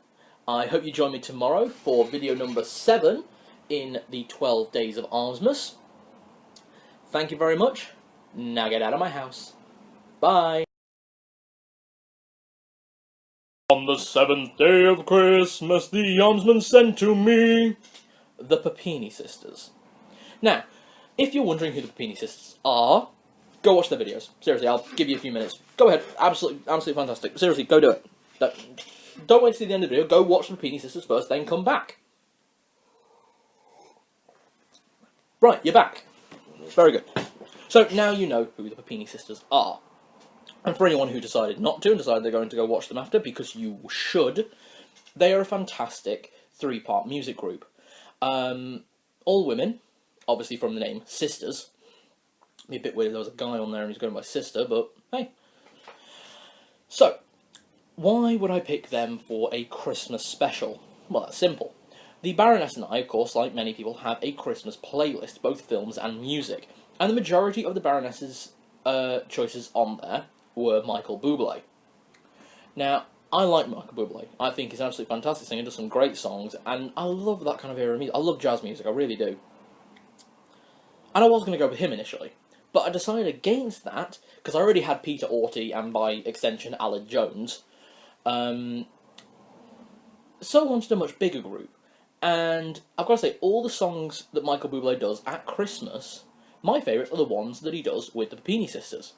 A: I hope you join me tomorrow for video number 7 in the 12 Days of Armsmas. Thank you very much. Now get out of my house. Bye.
B: On the 7th day of Christmas, the almsman sent to me
A: The Puppini Sisters. Now, if you're wondering who the Puppini Sisters are, go watch their videos. Seriously, I'll give you a few minutes. Go ahead. Absolutely fantastic. Seriously, go do it. Don't wait to see the end of the video. Go watch the Puppini Sisters first, then come back. Right, you're back. Very good. So, now you know who the Puppini Sisters are. And for anyone who decided not to, and decided they're going to go watch them after, because you should, they are a fantastic 3-part music group. All women, obviously from the name, Sisters. It'd be a bit weird if there was a guy on there and he's going by sister, but hey. So, why would I pick them for a Christmas special? Well, that's simple. The Baroness and I, of course, like many people, have a Christmas playlist, both films and music. And the majority of the Baroness's choices on there were Michael Bublé. Now, I like Michael Bublé. I think he's an absolutely fantastic singer, does some great songs, and I love that kind of era of music. I love jazz music, I really do. And I was going to go with him initially, but I decided against that, because I already had Peter Auty, and by extension, Alan Jones. So I wanted a much bigger group. And I've got to say, all the songs that Michael Bublé does at Christmas, my favourites are the ones that he does with the Puppini Sisters.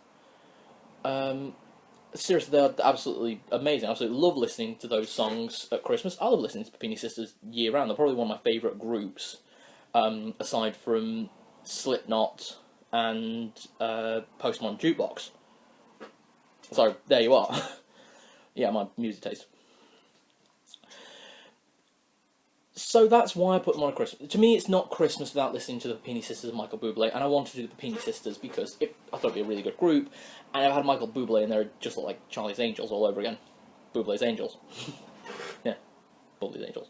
A: Seriously, they're absolutely amazing. I absolutely love listening to those songs at Christmas. I love listening to Puppini Sisters year round. They're probably one of my favourite groups, aside from Slipknot and Postmodern Jukebox. So, there you are. Yeah, my music taste. So that's why I put them on a Christmas. To me, it's not Christmas without listening to the Puppini Sisters and Michael Bublé, and I wanted to do the Puppini Sisters because I thought it'd be a really good group, and I've had Michael Bublé, and they're just like Charlie's Angels all over again. Bublé's Angels. Yeah, Bublé's Angels.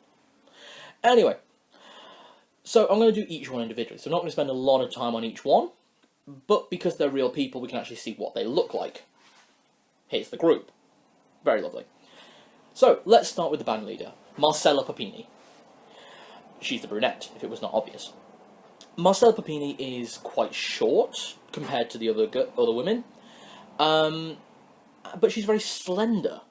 A: Anyway, so I'm going to do each one individually, so I'm not going to spend a lot of time on each one, but because they're real people, we can actually see what they look like. Here's the group. Very lovely. So, let's start with the band leader, Marcella Puppini. She's the brunette, if it was not obvious. Marcella Puppini is quite short compared to the other women, but she's very slender.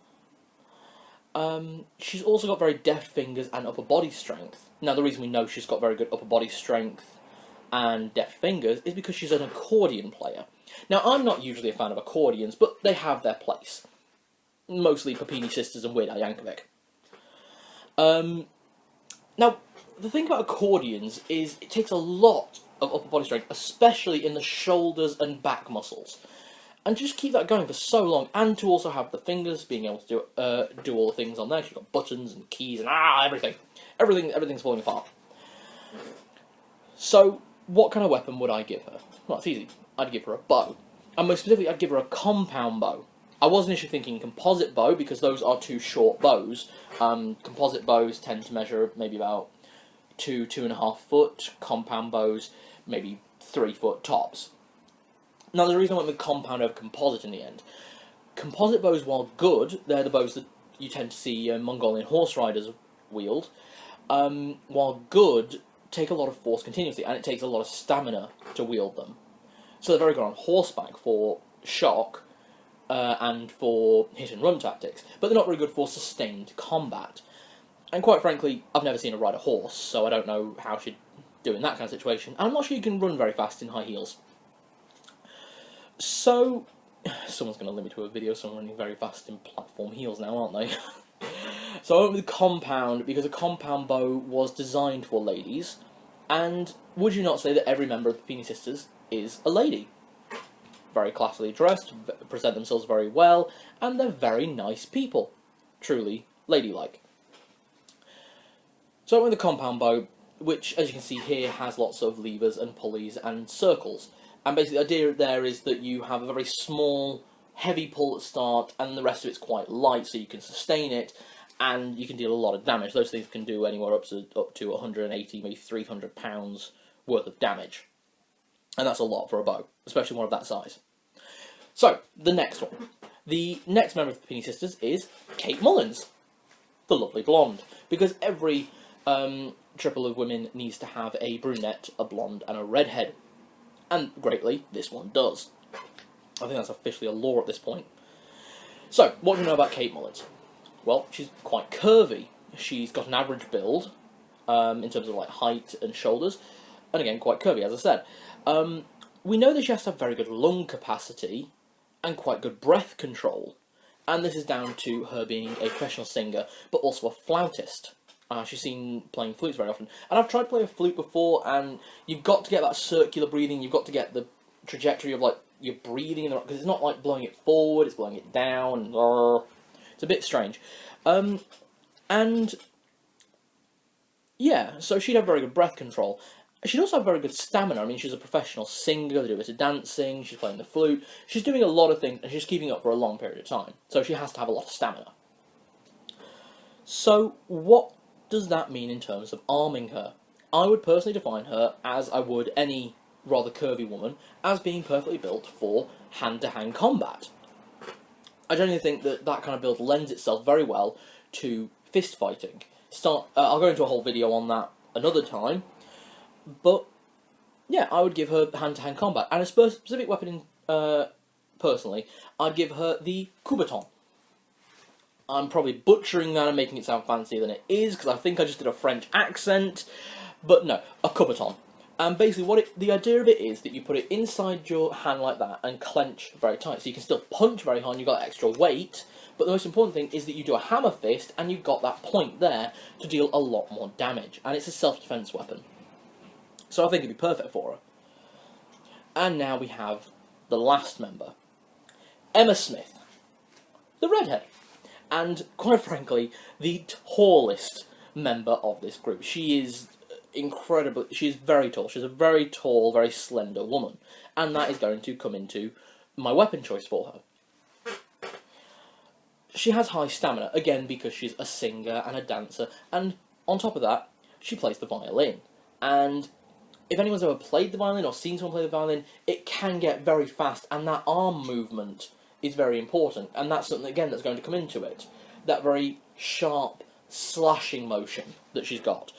A: She's also got very deft fingers and upper body strength. Now, the reason we know she's got very good upper body strength and deft fingers is because she's an accordion player. Now, I'm not usually a fan of accordions, but they have their place. Mostly Puppini Sisters and Weird Al Yankovic. Now, the thing about accordions is it takes a lot of upper body strength, especially in the shoulders and back muscles. And just keep that going for so long, and to also have the fingers being able to do all the things on there. She's got buttons and keys and everything. Everything's falling apart. So, what kind of weapon would I give her? Well, it's easy. I'd give her a bow. And most specifically, I'd give her a compound bow. I was initially thinking composite bow, because those are two short bows. Composite bows tend to measure maybe about 2.5 foot. Compound bows, maybe 3 foot tops. Now, there's a reason I went with compound over composite in the end. Composite bows, while good, they're the bows that you tend to see Mongolian horse riders wield. While good, take a lot of force continuously, and it takes a lot of stamina to wield them. So they're very good on horseback for shock and for hit-and-run tactics, but they're not very good for sustained combat. And quite frankly, I've never seen her ride a horse, so I don't know how she'd do in that kind of situation. And I'm not sure you can run very fast in high heels. So, someone's going to limit to a video, someone running very fast in platform heels now, aren't they? So I went with the compound, because a compound bow was designed for ladies, and would you not say that every member of the Puppini Sisters is a lady? Very classily dressed, present themselves very well, and they're very nice people. Truly ladylike. So I went with the compound bow, which, as you can see here, has lots of levers and pulleys and circles. And basically the idea there is that you have a very small, heavy pull at the start, and the rest of it's quite light, so you can sustain it, and you can deal a lot of damage. Those things can do anywhere up to 180, maybe 300 pounds worth of damage. And that's a lot for a bow, especially one of that size. So, the next one. The next member of the Puppini Sisters is Kate Mullins, the lovely blonde. Because every triple of women needs to have a brunette, a blonde, and a redhead. And, greatly, this one does. I think that's officially a law at this point. So, what do we know about Kate Mullins? Well, she's quite curvy. She's got an average build, in terms of like height and shoulders, and again, quite curvy, as I said. We know that she has to have very good lung capacity, and quite good breath control, and this is down to her being a professional singer, but also a flautist. She's seen playing flutes very often, and I've tried to play a flute before, and you've got to get that circular breathing, you've got to get the trajectory of like, you're breathing in the right, because it's not like blowing it forward, it's blowing it down, it's a bit strange. And, yeah, so she'd have very good breath control. She'd also have very good stamina. I mean, she's a professional singer, they do a bit of dancing, she's playing the flute, she's doing a lot of things, and she's keeping up for a long period of time. So she has to have a lot of stamina. So, what does that mean in terms of arming her? I would personally define her, as I would any rather curvy woman, as being perfectly built for hand-to-hand combat. I generally think that that kind of build lends itself very well to fist fighting. I'll go into a whole video on that another time, but yeah, I would give her hand-to-hand combat. And a specific weapon, personally, I'd give her the coubaton. I'm probably butchering that and making it sound fancier than it is, because I think I just did a French accent, but no, a coubaton. And basically the idea of it is that you put it inside your hand like that and clench very tight. So you can still punch very hard and you've got extra weight, but the most important thing is that you do a hammer fist and you've got that point there to deal a lot more damage. And it's a self-defense weapon. So I think it'd be perfect for her. And now we have the last member. Emma Smith. The redhead. And, quite frankly, the tallest member of this group. She is incredible. She's very tall. She's a very tall, very slender woman. And that is going to come into my weapon choice for her. She has high stamina, again, because she's a singer and a dancer. And on top of that, she plays the violin. And if anyone's ever played the violin or seen someone play the violin, it can get very fast. And that arm movement is very important. And that's something, again, that's going to come into it. That very sharp, slashing motion that she's got.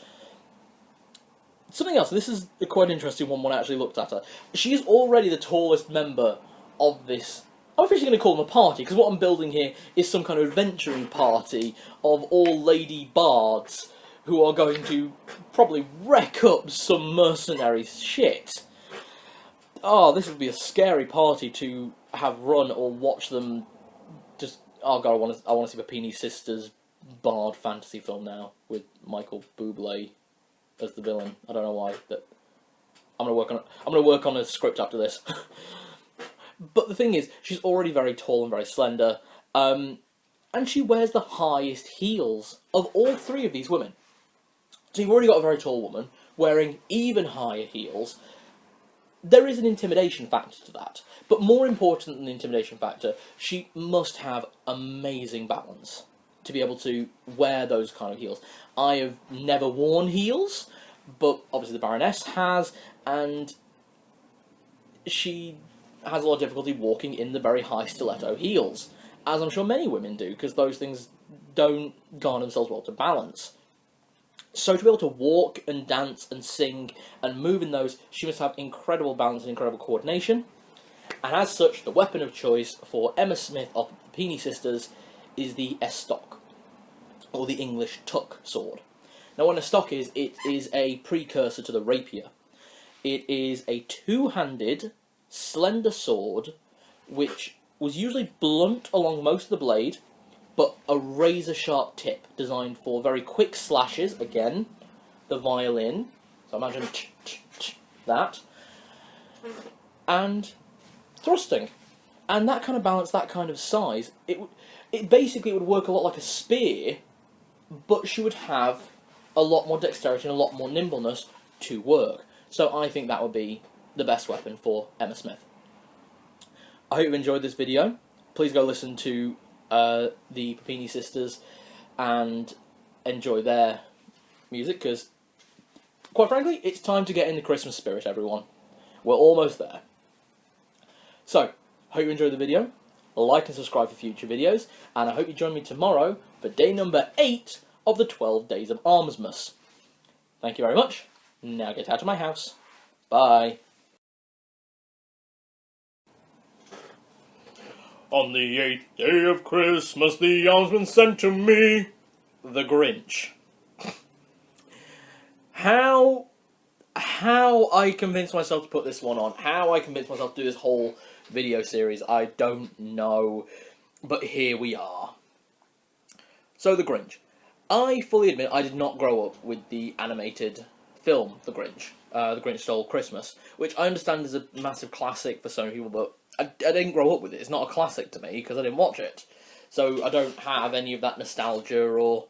A: Something else, this is a quite interesting one when I actually looked at her. She is already the tallest member of this. I'm officially going to call them a party, because what I'm building here is some kind of adventuring party of all lady bards who are going to probably wreck up some mercenary shit. Oh, this would be a scary party to have run or watch them just... Oh god, I want to see Puppini Sisters bard fantasy film now, with Michael Bublé as the villain. I don't know why. I'm gonna work on a script after this. But the thing is, she's already very tall and very slender, and she wears the highest heels of all three of these women. So you've already got a very tall woman wearing even higher heels. There is an intimidation factor to that, but more important than the intimidation factor, she must have amazing balance to be able to wear those kind of heels. I have never worn heels, but obviously the Baroness has, and she has a lot of difficulty walking in the very high stiletto heels, as I'm sure many women do, because those things don't garner themselves well to balance. So to be able to walk and dance and sing and move in those, she must have incredible balance and incredible coordination. And as such, the weapon of choice for Emma Smith of the Puppini Sisters is the estoc, or the English tuck sword. Now what an estoc is, it is a precursor to the rapier. It is a two-handed, slender sword, which was usually blunt along most of the blade, but a razor-sharp tip, designed for very quick slashes, again, the violin, so imagine that, and thrusting. And that kind of balance, that kind of size, it basically would work a lot like a spear, but she would have a lot more dexterity and a lot more nimbleness to work. So I think that would be the best weapon for Emma Smith. I hope you enjoyed this video. Please go listen to the Puppini Sisters and enjoy their music, because, quite frankly, it's time to get in the Christmas spirit, everyone. We're almost there. So, hope you enjoyed the video. Like and subscribe for future videos, and I hope you join me tomorrow for day number 8 of the 12 Days of Armsmas. Thank you very much. Now get out of my house. Bye.
B: On the 8th day of Christmas, the almsman sent to me
A: The Grinch. How I convinced myself to put this one on, how I convinced myself to do this whole video series, I don't know, but here we are. So, The Grinch. I fully admit I did not grow up with the animated film, The Grinch. The Grinch Stole Christmas, which I understand is a massive classic for so many people, but I didn't grow up with it. It's not a classic to me, because I didn't watch it. So I don't have any of that nostalgia, or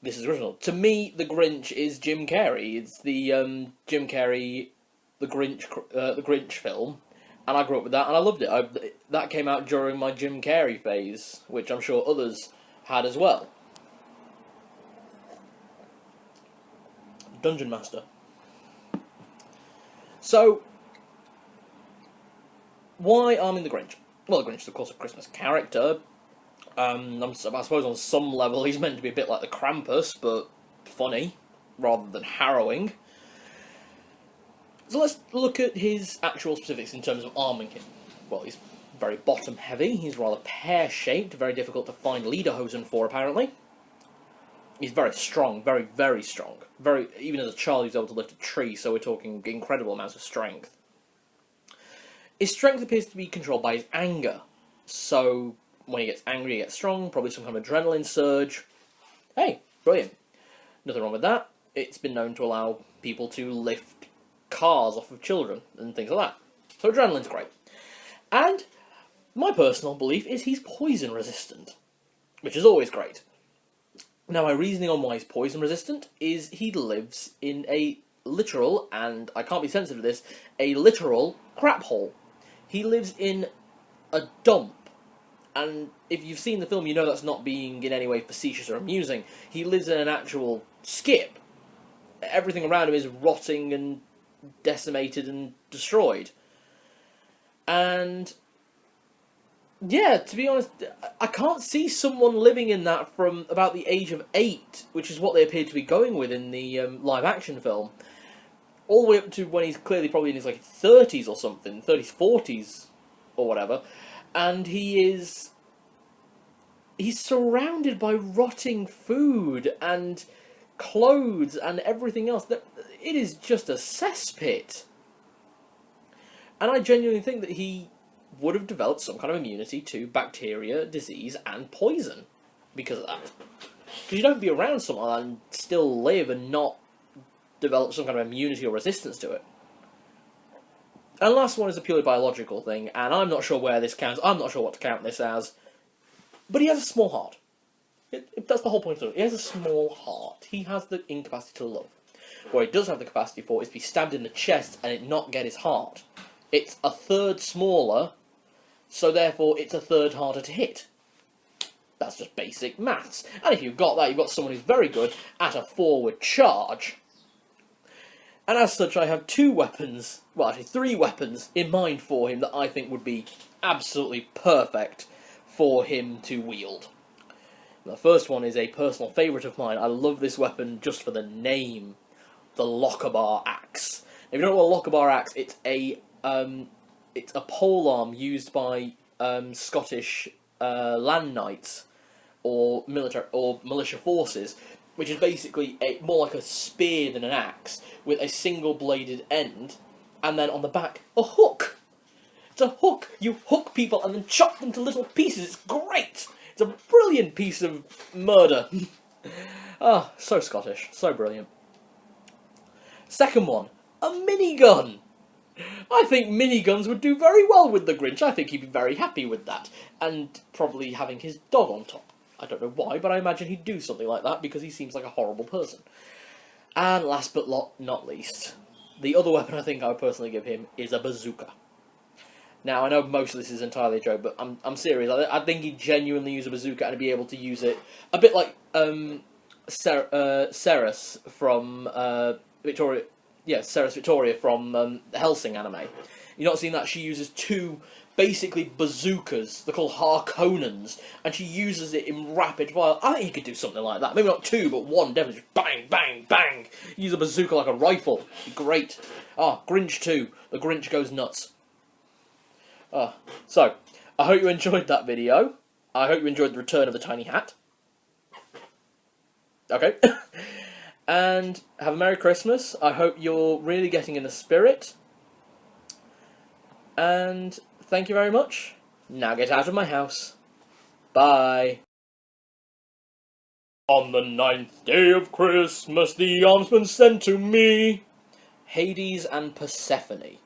A: this is original. To me, The Grinch is Jim Carrey. It's the Jim Carrey, the Grinch film, and I grew up with that, and I loved it. That came out during my Jim Carrey phase, which I'm sure others had as well. Dungeon Master. So, why I'm in The Grinch? Well, The Grinch is, of course, a Christmas character. I suppose on some level he's meant to be a bit like the Krampus, but funny, rather than harrowing. So let's look at his actual specifics in terms of arming him. Well, he's very bottom-heavy, he's rather pear-shaped, very difficult to find lederhosen for, apparently. He's very strong, very, very strong. Even as a child, he's able to lift a tree, so we're talking incredible amounts of strength. His strength appears to be controlled by his anger. So, when he gets angry, he gets strong, probably some kind of adrenaline surge. Hey, brilliant. Nothing wrong with that. It's been known to allow people to lift cars off of children and things like that. So adrenaline's great. And my personal belief is he's poison resistant, which is always great. Now, my reasoning on why he's poison resistant is he lives in a literal, and I can't be sensitive to this, a literal crap hole. He lives in a dump. And if you've seen the film, you know that's not being in any way facetious or amusing. He lives in an actual skip. Everything around him is rotting and decimated and destroyed. And yeah, to be honest, I can't see someone living in that from about the age of 8, which is what they appear to be going with in the live-action film, all the way up to when he's clearly probably in his 30s or something, 30s, 40s, or whatever, and he's surrounded by rotting food and clothes and everything else. It is just a cesspit. And I genuinely think that he would have developed some kind of immunity to bacteria, disease, and poison because of that. Because you don't be around someone and still live and not develop some kind of immunity or resistance to it. And the last one is a purely biological thing, and I'm not sure where this counts. I'm not sure what to count this as. But he has a small heart. That's the whole point of it. He has a small heart. He has the incapacity to love. What he does have the capacity for is to be stabbed in the chest and it not get his heart. It's a third smaller, so therefore it's a third harder to hit. That's just basic maths. And if you've got that, you've got someone who's very good at a forward charge. And as such, I have 2 weapons, well actually 3 weapons, in mind for him that I think would be absolutely perfect for him to wield. The first one is a personal favourite of mine. I love this weapon just for the name. The Lochabar Axe. Now, if you don't know what a Lochabar Axe, it's a polearm used by Scottish land knights or militia forces, which is basically more like a spear than an axe, with a single-bladed end, and then on the back, a hook. It's a hook. You hook people and then chop them to little pieces. It's great. It's a brilliant piece of murder. Ah, so Scottish. So brilliant. Second one, a minigun. I think miniguns would do very well with the Grinch. I think he'd be very happy with that. And probably having his dog on top. I don't know why, but I imagine he'd do something like that because he seems like a horrible person. And last but not least, the other weapon I think I would personally give him is a bazooka. Now, I know most of this is entirely a joke, but I'm serious. I think he'd genuinely use a bazooka and be able to use it a bit like Ceres from Victoria. Yeah, Ceres Victoria from the Hellsing anime. You've not seen that? She uses 2 basically bazookas. They're called Harkonnens, and she uses it in rapid fire. I think he could do something like that. Maybe not 2, but 1 definitely. Just bang, bang, bang. Use a bazooka like a rifle. Great. Grinch 2. The Grinch goes nuts. So, I hope you enjoyed that video. I hope you enjoyed the return of the tiny hat. Okay. And have a Merry Christmas. I hope you're really getting in the spirit. And thank you very much. Now get out of my house. Bye.
B: On the 9th day of Christmas, the almsman sent to me
A: Hades and Persephone.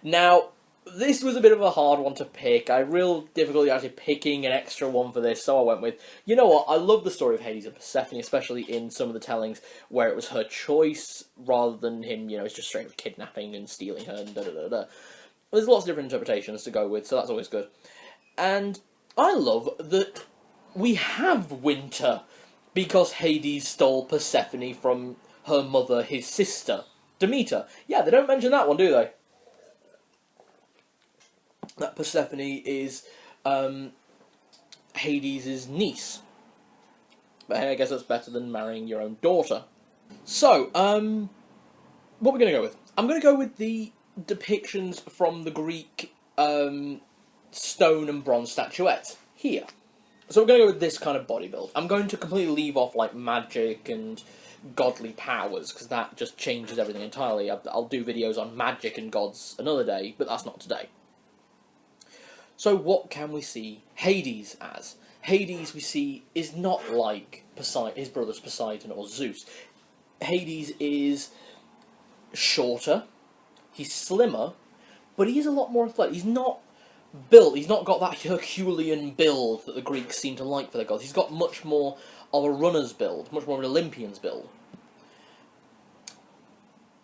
A: Now, this was a bit of a hard one to pick. I had real difficulty actually picking an extra one for this, so I went with, you know what, I love the story of Hades and Persephone, especially in some of the tellings where it was her choice rather than him, it's just straight up kidnapping and stealing her and da-da-da-da. There's lots of different interpretations to go with, so that's always good. And I love that we have winter because Hades stole Persephone from her mother, his sister, Demeter. Yeah, they don't mention that one, do they? That Persephone is Hades' niece. But hey, I guess that's better than marrying your own daughter. So, what are we going to go with? I'm going to go with the depictions from the Greek stone and bronze statuettes. Here. So we're going to go with this kind of body build. I'm going to completely leave off, like, magic and godly powers, because that just changes everything entirely. I'll do videos on magic and gods another day, but that's not today. So what can we see Hades as? Hades, we see, is not like his brothers Poseidon or Zeus. Hades is shorter, he's slimmer, but he is a lot more athletic. He's not built, he's not got that Herculean build that the Greeks seem to like for their gods. He's got much more of a runner's build, much more of an Olympian's build.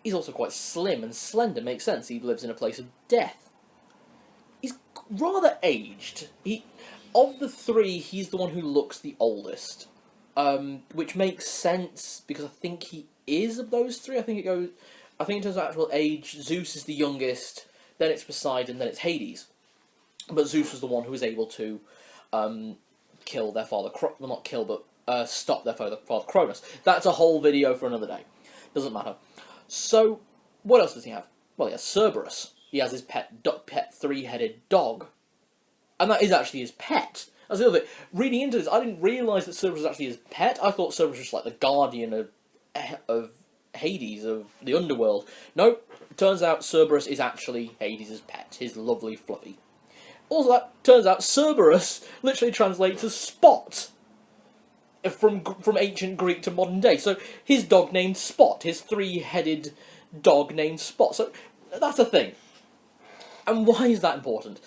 A: He's also quite slim and slender, makes sense. He lives in a place of death. He's rather aged. Of the three, he's the one who looks the oldest, which makes sense because I think he is of those three. I think in terms of actual age, Zeus is the youngest, then it's Poseidon, then it's Hades. But Zeus was the one who was able to kill their father, well, not kill, but stop their father Cronus. That's a whole video for another day. Doesn't matter. So, what else does he have? Well, he has Cerberus. He has his pet three-headed dog. And that is actually his pet. That's the other bit. Reading into this, I didn't realise that Cerberus was actually his pet. I thought Cerberus was like the guardian of Hades, of the underworld. No, it turns out Cerberus is actually Hades' pet, his lovely Fluffy. Also, that turns out Cerberus literally translates as Spot. From ancient Greek to modern day. So, his dog named Spot, his three-headed dog named Spot. So, that's a thing. And why is that important?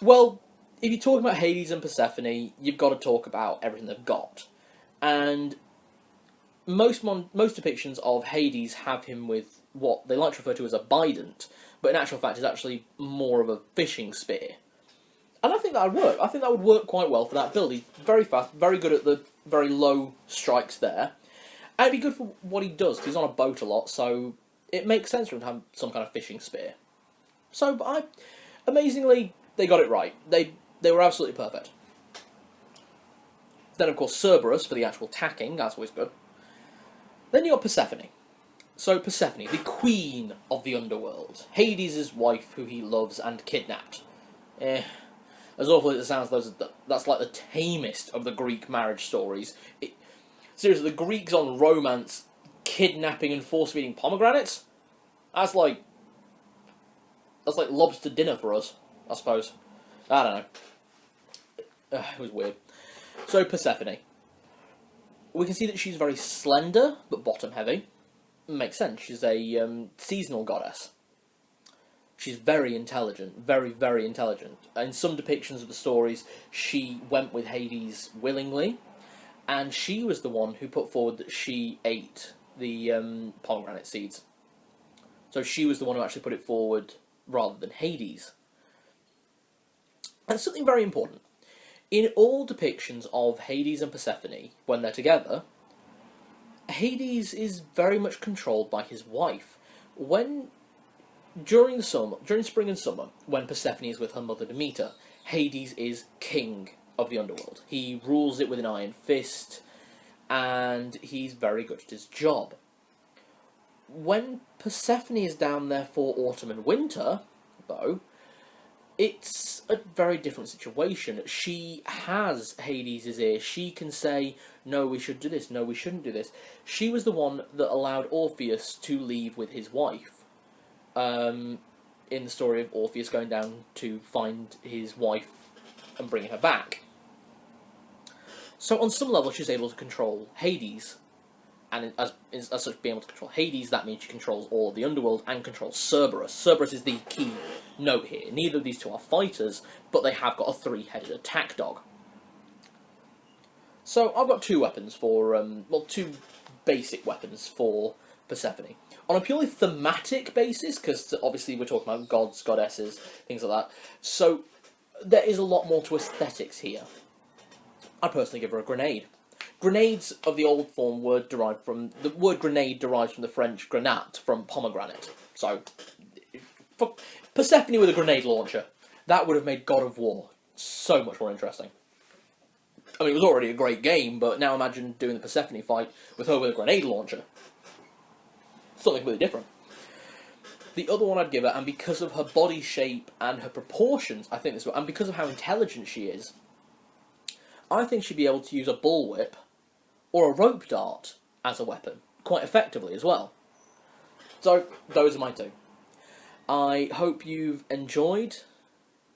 A: Well, if you're talking about Hades and Persephone, you've got to talk about everything they've got. And most depictions of Hades have him with what they like to refer to as a bident, but in actual fact is actually more of a fishing spear. And I think that would work. I think that would work quite well for that build. He's very fast, very good at the very low strikes there. And it'd be good for what he does, because he's on a boat a lot, so it makes sense for him to have some kind of fishing spear. So, amazingly, they got it right. They were absolutely perfect. Then, of course, Cerberus for the actual tacking, that's always good. Then you got Persephone. So, Persephone, the queen of the underworld. Hades' wife, who he loves and kidnapped. As awful as it sounds, that's like the tamest of the Greek marriage stories. Seriously, the Greeks on romance, kidnapping and force-feeding pomegranates? That's like lobster dinner for us, I suppose. I don't know. It was weird. So, Persephone. We can see that she's very slender, but bottom-heavy. Makes sense. She's a seasonal goddess. She's very intelligent, very, very intelligent. In some depictions of the stories, she went with Hades willingly, and she was the one who put forward that she ate the pomegranate seeds. So she was the one who actually put it forward rather than Hades. And something very important. In all depictions of Hades and Persephone, when they're together, Hades is very much controlled by his wife. During spring and summer, when Persephone is with her mother Demeter, Hades is king of the underworld. He rules it with an iron fist, and he's very good at his job. When Persephone is down there for autumn and winter, though, it's a very different situation. She has Hades' ear. She can say, no, we should do this, no, we shouldn't do this. She was the one that allowed Orpheus to leave with his wife. In the story of Orpheus going down to find his wife and bringing her back. So on some level she's able to control Hades, and as such being able to control Hades, that means she controls all of the underworld and controls Cerberus. Cerberus is the key note here. Neither of these two are fighters, but they have got a three-headed attack dog. So I've got two weapons for, two basic weapons for Persephone. On a purely thematic basis, because obviously we're talking about gods, goddesses, things like that, so there is a lot more to aesthetics here. I'd personally give her a grenade. Grenades of the old form were derived from... The word grenade derives from the French grenade, from pomegranate. So, for Persephone with a grenade launcher, that would have made God of War so much more interesting. I mean, it was already a great game, but now imagine doing the Persephone fight with her with a grenade launcher. Something really different. The other one I'd give her, and because of her body shape and her proportions, I think this one, and because of how intelligent she is, I think she'd be able to use a bullwhip or a rope dart as a weapon, quite effectively as well. So, those are my two. I hope you've enjoyed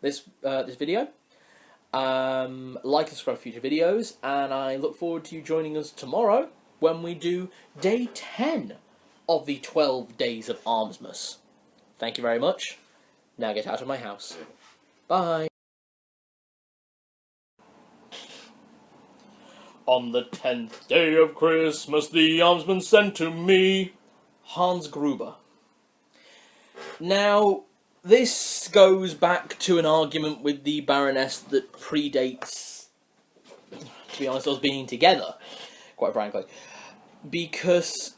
A: this video. Like and subscribe for future videos, and I look forward to you joining us tomorrow when we do day 10 of the 12 Days of Armsmas. Thank you very much. Now get out of my house. Bye.
B: On the 10th day of Christmas, the almsman sent to me
A: Hans Gruber. Now, this goes back to an argument with the Baroness that predates, to be honest, us being together, quite frankly. Because,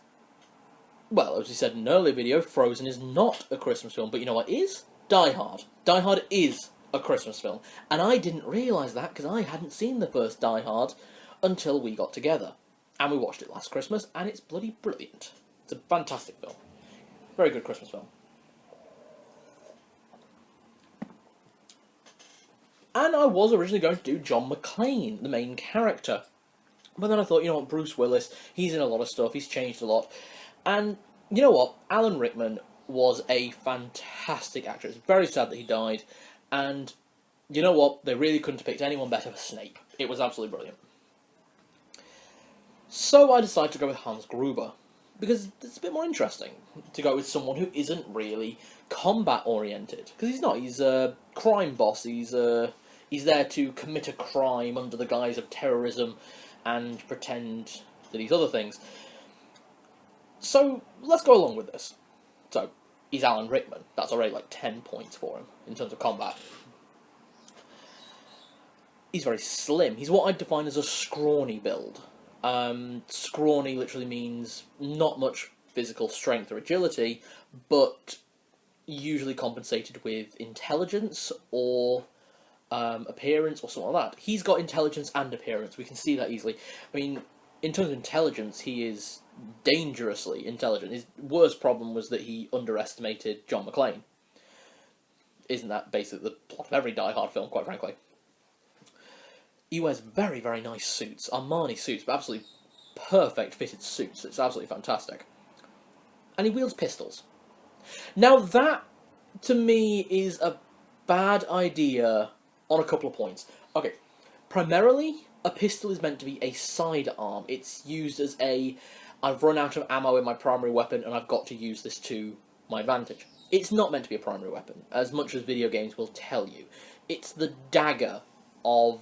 A: well, as we said in an earlier video, Frozen is not a Christmas film, but you know what is? Die Hard. Die Hard is a Christmas film. And I didn't realise that because I hadn't seen the first Die Hard until we got together. And we watched it last Christmas, and it's bloody brilliant. It's a fantastic film. Very good Christmas film. And I was originally going to do John McClane, the main character. But then I thought, you know what, Bruce Willis, he's in a lot of stuff, he's changed a lot. And, you know what, Alan Rickman was a fantastic actor. It's very sad that he died. And, you know what, they really couldn't have picked anyone better for Snape. It was absolutely brilliant. So I decided to go with Hans Gruber, because it's a bit more interesting to go with someone who isn't really combat-oriented. Because he's not, he's a crime boss, he's there to commit a crime under the guise of terrorism and pretend that he's other things. So, let's go along with this. So, he's Alan Rickman. That's already like 10 points for him in terms of combat. He's very slim. He's what I'd define as a scrawny build. Scrawny literally means not much physical strength or agility, but usually compensated with intelligence or appearance or something like that. He's got intelligence and appearance. We can see that easily. I mean, in terms of intelligence, he is dangerously intelligent. His worst problem was that he underestimated John McClane. Isn't that basically the plot of every Die Hard film, quite frankly? He wears very, very nice suits. Armani suits, but absolutely perfect fitted suits. It's absolutely fantastic. And he wields pistols. Now that, to me, is a bad idea on a couple of points. Okay, primarily, a pistol is meant to be a sidearm. It's used as a, I've run out of ammo in my primary weapon and I've got to use this to my advantage. It's not meant to be a primary weapon, as much as video games will tell you. It's the dagger of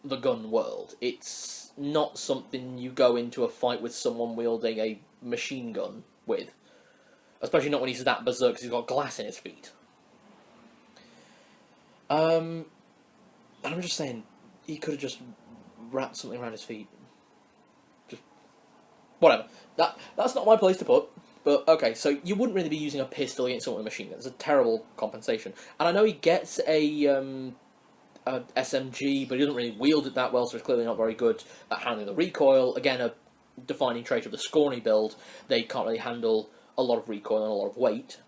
A: the gun world. It's not something you go into a fight with someone wielding a machine gun with. Especially not when he's that berserk because he's got glass in his feet. And I'm just saying, he could have just wrapped something around his feet. Just, whatever. That's not my place to put. But, okay, so you wouldn't really be using a pistol against someone with a machine gun. It's a terrible compensation. And I know he gets a SMG, but he doesn't really wield it that well, so he's clearly not very good at handling the recoil. Again, a defining trait of the scrawny build. They can't really handle a lot of recoil and a lot of weight.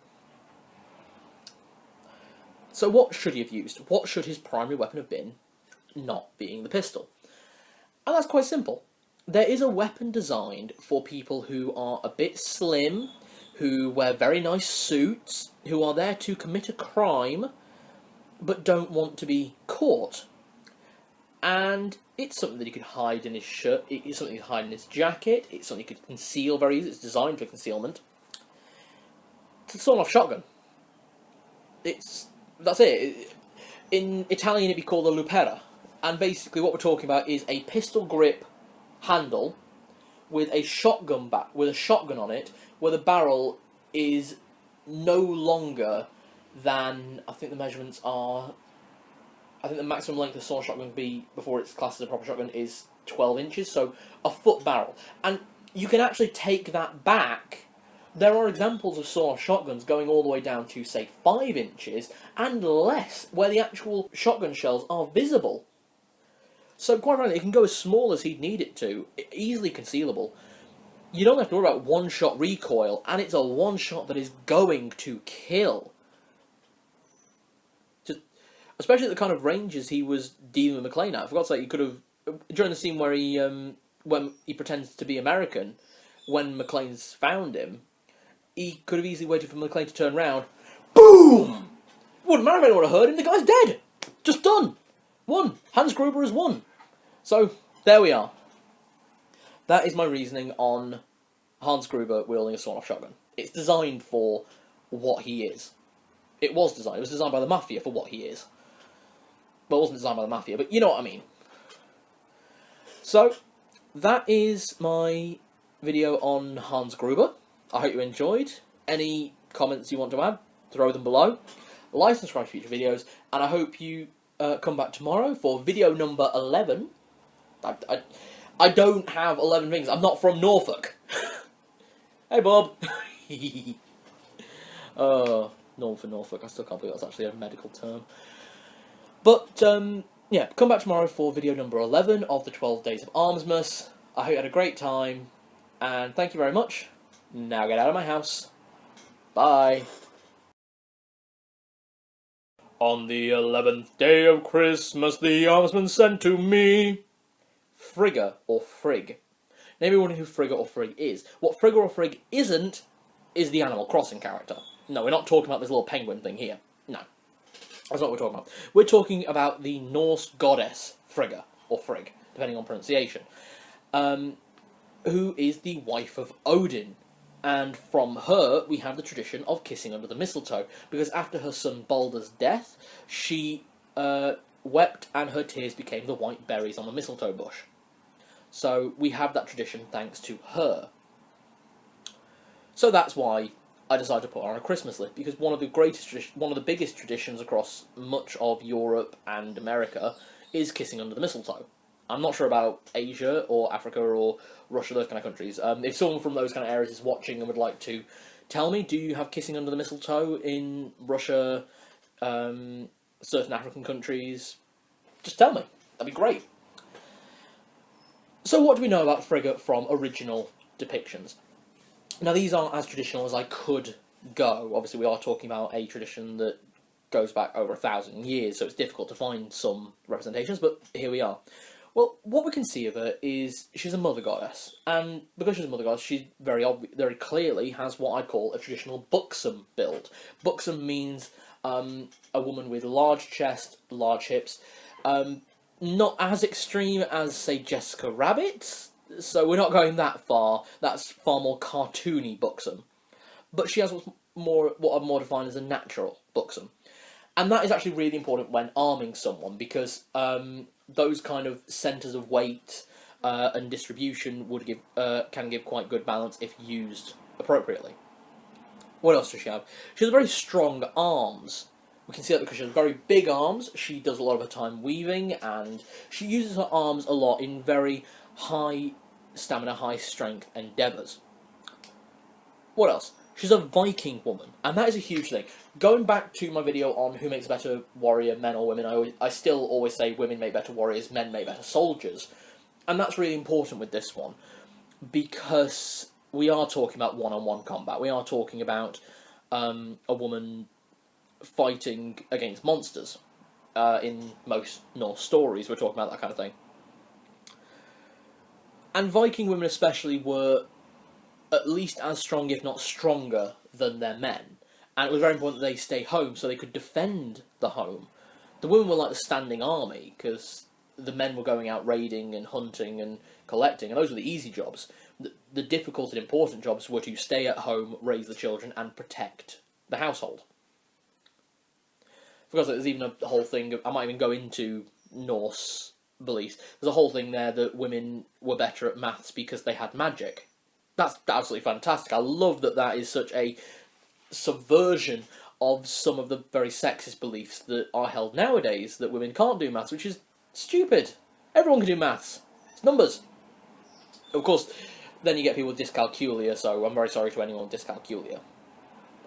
A: So what should he have used? What should his primary weapon have been, not being the pistol? And that's quite simple. There is a weapon designed for people who are a bit slim, who wear very nice suits, who are there to commit a crime, but don't want to be caught. And it's something that he could hide in his shirt, it's something he could hide in his jacket, it's something he could conceal very easily, it's designed for concealment. It's a sawn-off shotgun. That's it. In Italian it'd be called a lupera. And basically what we're talking about is a pistol grip handle with a shotgun on it, where the barrel is no longer than, I think the measurements are, I think the maximum length of sawn shotgun would be, before it's classed as a proper shotgun, is 12 inches, so a foot barrel. And you can actually take that back. There are examples of sawn-off shotguns going all the way down to, say, 5 inches, and less, where the actual shotgun shells are visible. So, quite frankly, it can go as small as he'd need it to, easily concealable. You don't have to worry about one-shot recoil, and it's a one-shot that is going to kill. Especially at the kind of ranges he was dealing with McClane at. For God's sake, he could have during the scene where when he pretends to be American, when McLean's found him, he could have easily waited for McLean to turn round. Boom! Wouldn't matter if anyone would have heard him. The guy's dead. Just done. Won. Hans Gruber has won. So there we are. That is my reasoning on Hans Gruber wielding a sawn-off shotgun. It's designed for what he is. It was designed. It was designed by the Mafia for what he is. Well, it wasn't designed by the Mafia, but you know what I mean. So, that is my video on Hans Gruber. I hope you enjoyed. Any comments you want to add, throw them below. Like and subscribe to future videos, and I hope you come back tomorrow for video number 11. I don't have 11 rings. I'm not from Norfolk. Hey, Bob. Norm for Norfolk. I still can't believe that's actually a medical term. But, yeah, come back tomorrow for video number 11 of the 12 Days of Armsmas. I hope you had a great time, and thank you very much. Now get out of my house. Bye.
B: On the 11th day of Christmas, the almsman sent to me
A: Frigga or Frigg. Now, you're wondering who Frigga or Frigg is. What Frigga or Frigg isn't is the Animal Crossing character. No, we're not talking about this little penguin thing here. No. That's not what we're talking about. We're talking about the Norse goddess Frigga, or Frigg, depending on pronunciation, who is the wife of Odin. And from her, we have the tradition of kissing under the mistletoe, because after her son Balder's death, she wept and her tears became the white berries on the mistletoe bush. So we have that tradition thanks to her. So that's why I decided to put her on a Christmas list, because one of the biggest traditions across much of Europe and America is kissing under the mistletoe. I'm not sure about Asia or Africa or Russia, those kind of countries. If someone from those kind of areas is watching and would like to tell me, do you have kissing under the mistletoe in Russia, certain African countries? Just tell me. That'd be great. So what do we know about Frigga from original depictions? Now, these aren't as traditional as I could go. Obviously, we are talking about a tradition that goes back over 1,000 years, so it's difficult to find some representations, but here we are. Well, what we can see of her is she's a mother goddess, and because she's a mother goddess, she very clearly has what I'd call a traditional buxom build. Buxom means a woman with large chest, large hips, not as extreme as, say, Jessica Rabbit, so we're not going that far. That's far more cartoony buxom. But she has what I'd more define as a natural buxom. And that is actually really important when arming someone, because those kind of centres of weight and distribution can give quite good balance if used appropriately. What else does she have? She has very strong arms. We can see that because she has very big arms. She does a lot of her time weaving, and she uses her arms a lot in very high stamina, high strength endeavours. What else? She's a Viking woman, and that is a huge thing. Going back to my video on who makes a better warrior, men or women, I still always say women make better warriors, men make better soldiers. And that's really important with this one, because we are talking about one-on-one combat. We are talking about a woman fighting against monsters. In most Norse stories, we're talking about that kind of thing. And Viking women especially were at least as strong, if not stronger, than their men. And it was very important that they stay home so they could defend the home. The women were like the standing army, because the men were going out raiding and hunting and collecting, and those were the easy jobs. The difficult and important jobs were to stay at home, raise the children, and protect the household. Because there's even a whole thing, I might even go into Norse beliefs, there's a whole thing there that women were better at maths because they had magic. That's absolutely fantastic. I love that that is such a subversion of some of the very sexist beliefs that are held nowadays, that women can't do maths, which is stupid. Everyone can do maths. It's numbers. Of course, then you get people with dyscalculia, so I'm very sorry to anyone with dyscalculia.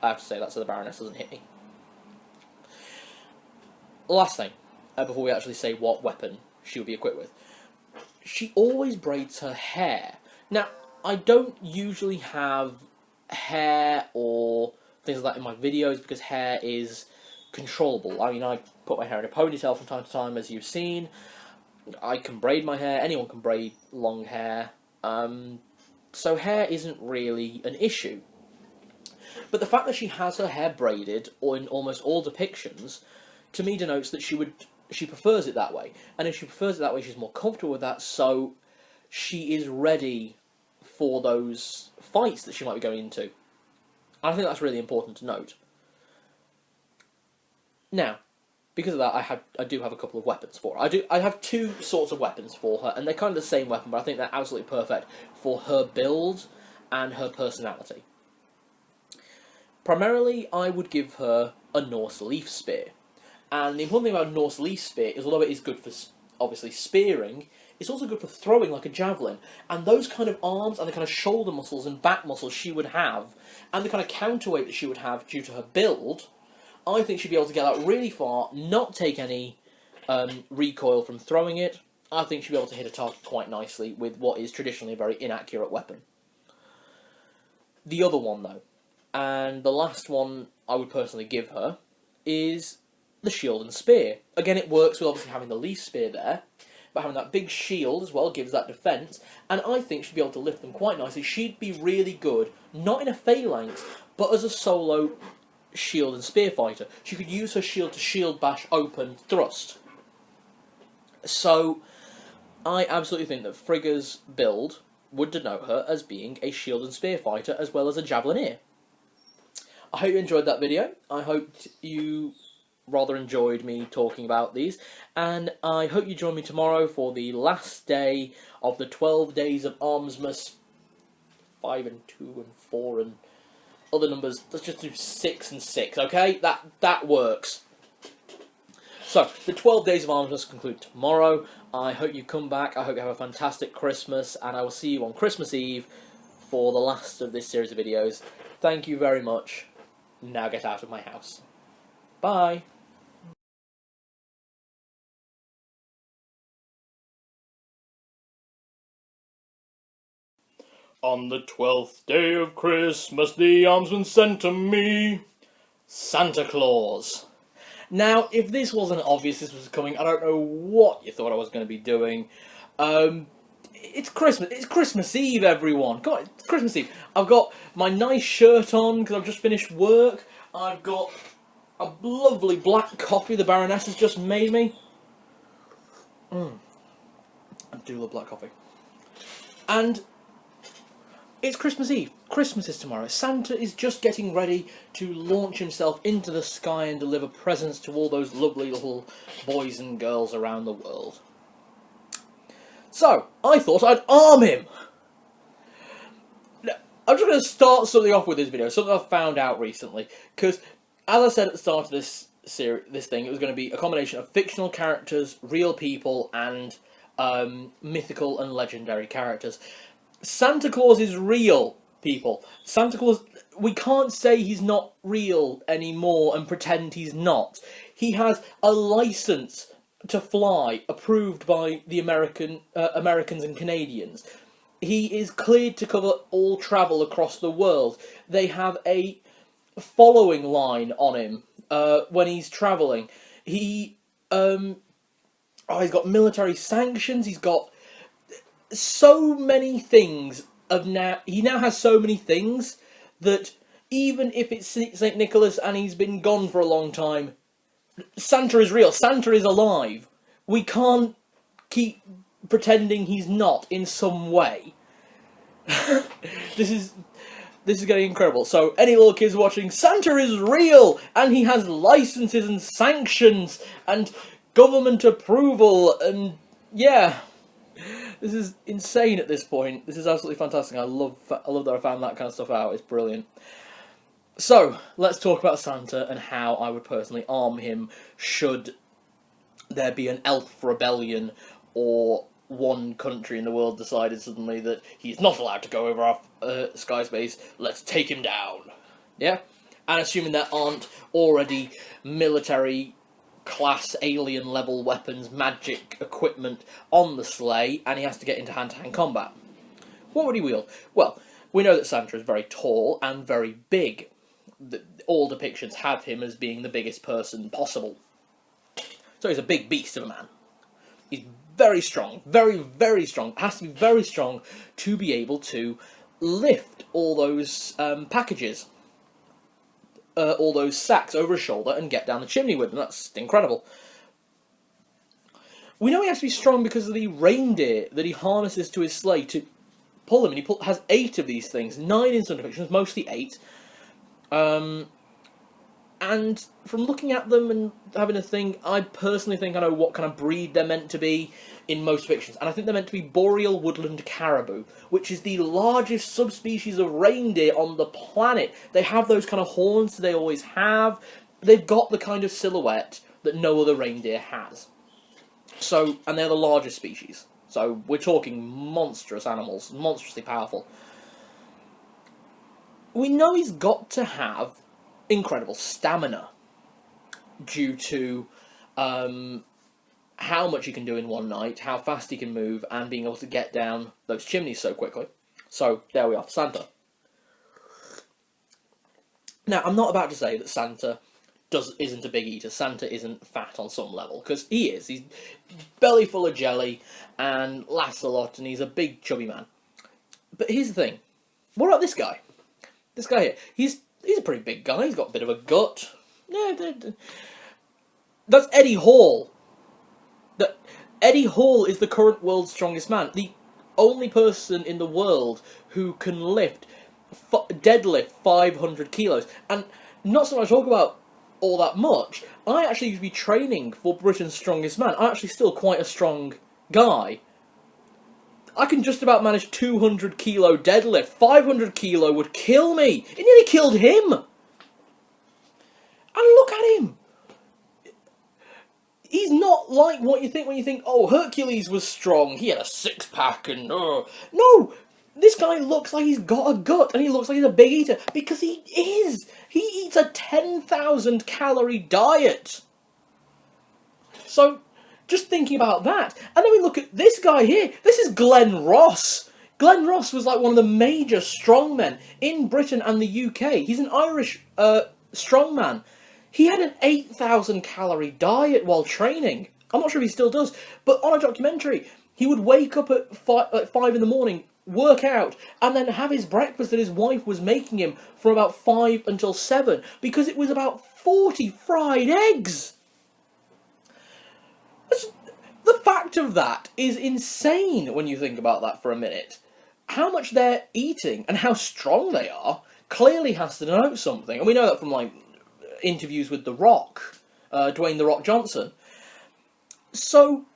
A: I have to say that so the Baroness doesn't hit me. Last thing, before we actually say what weapon she would be equipped with. She always braids her hair. Now, I don't usually have hair or things like that in my videos because hair is controllable. I mean, I put my hair in a ponytail from time to time, as you've seen. I can braid my hair, anyone can braid long hair, so hair isn't really an issue. But the fact that she has her hair braided, or in almost all depictions, to me denotes that she prefers it that way. And if she prefers it that way, she's more comfortable with that, so she is ready for those fights that she might be going into. And I think that's really important to note. Now, because of that, I do have a couple of weapons for her. I have two sorts of weapons for her, and they're kind of the same weapon, but I think they're absolutely perfect for her build and her personality. Primarily, I would give her a Norse leaf spear. And the important thing about a Norse leaf spear is, although it is good for, obviously, spearing, it's also good for throwing like a javelin. And those kind of arms and the kind of shoulder muscles and back muscles she would have, and the kind of counterweight that she would have due to her build, I think she'd be able to get out really far, not take any recoil from throwing it. I think she'd be able to hit a target quite nicely with what is traditionally a very inaccurate weapon. The other one, though, and the last one I would personally give her, is the shield and spear. Again, it works with obviously having the leaf spear there, but having that big shield as well gives that defence, and I think she'd be able to lift them quite nicely. She'd be really good, not in a phalanx, but as a solo shield and spear fighter. She could use her shield to shield bash, open, thrust. So, I absolutely think that Frigga's build would denote her as being a shield and spear fighter, as well as a javelinier. I hope you enjoyed that video. I hope you rather enjoyed me talking about these, and I hope you join me tomorrow for the last day of the 12 Days of Armsmas, 5 and 2 and 4 and other numbers. Let's just do 6 and 6, okay? That works. So, the 12 Days of Armsmas conclude tomorrow. I hope you come back. I hope you have a fantastic Christmas, and I will see you on Christmas Eve for the last of this series of videos. Thank you very much. Now get out of my house. Bye.
B: On the 12th day of Christmas, the almsman sent to me
A: Santa Claus. Now, if this wasn't obvious this was coming, I don't know what you thought I was going to be doing. It's Christmas. It's Christmas Eve, everyone. Come on, it's Christmas Eve. I've got my nice shirt on because I've just finished work. I've got a lovely black coffee the Baroness has just made me. I do love black coffee. And it's Christmas Eve. Christmas is tomorrow. Santa is just getting ready to launch himself into the sky and deliver presents to all those lovely little boys and girls around the world. So, I thought I'd arm him. Now, I'm just going to start something off with this video, something I've found out recently, because, as I said at the start of this thing, it was going to be a combination of fictional characters, real people, and mythical and legendary characters. Santa Claus is real, people. Santa Claus, we can't say he's not real anymore and pretend he's not. He has a license to fly, approved by the Americans and Canadians. He is cleared to cover all travel across the world. They have a following line on him when he's travelling. He's got military sanctions. He's got so many things he now has so many things that even if it's St. Nicholas and he's been gone for a long time, Santa is real. Santa is alive. We can't keep pretending he's not in some way. This is getting incredible. So, any little kids watching, Santa is real, and he has licenses and sanctions and government approval, and yeah. This is insane at this point. This is absolutely fantastic. I love that I found that kind of stuff out. It's brilliant. So, let's talk about Santa and how I would personally arm him should there be an elf rebellion or one country in the world decided suddenly that he's not allowed to go over our sky space. Let's take him down. Yeah? And assuming there aren't already military class alien level weapons, magic equipment on the sleigh, and he has to get into hand-to-hand combat. What would he wield? Well, we know that Santa is very tall and very big. All depictions have him as being the biggest person possible. So he's a big beast of a man. He's very strong, very, very strong. Has to be very strong to be able to lift all those packages, all those sacks over his shoulder and get down the chimney with them. That's incredible. We know he has to be strong because of the reindeer that he harnesses to his sleigh to pull them. And he has 8 of these things, 9 in some depictions, mostly 8. And from looking at them and having a think, I personally think I know what kind of breed they're meant to be in most fictions. And I think they're meant to be boreal woodland caribou, which is the largest subspecies of reindeer on the planet. They have those kind of horns that they always have. They've got the kind of silhouette that no other reindeer has. So, and they're the largest species. So we're talking monstrous animals, monstrously powerful. We know he's got to have incredible stamina due to how much he can do in one night, how fast he can move, and being able to get down those chimneys so quickly. So there we are, Santa. Now, I'm not about to say that Santa isn't a big eater. Santa isn't fat on some level, because he is. He's belly full of jelly and laughs a lot, and he's a big chubby man. But here's the thing. What about this guy? This guy here. He's a pretty big guy. He's got a bit of a gut. That's Eddie Hall. Eddie Hall is the current world's strongest man. The only person in the world who can deadlift 500 kilos. And not so much talk about all that much. I actually used to be training for Britain's strongest man. I'm actually still quite a strong guy. I can just about manage 200 kilo deadlift. 500 kilo would kill me. It nearly killed him. And look at him. He's not like what you think when you think, oh, Hercules was strong. He had a six-pack and... No! This guy looks like he's got a gut and he looks like he's a big eater. Because he is. He eats a 10,000 calorie diet. So... just thinking about that, and then we look at this guy here. This is Glenn Ross. Glenn Ross was like one of the major strongmen in Britain and the UK. He's an Irish strongman. He had an 8,000 calorie diet while training. I'm not sure if he still does, but on a documentary, he would wake up at 5 in the morning, work out, and then have his breakfast that his wife was making him from about 5 until 7, because it was about 40 fried eggs. The fact of that is insane when you think about that for a minute. How much they're eating and how strong they are clearly has to denote something. And we know that from, like, interviews with The Rock, Dwayne The Rock Johnson. So,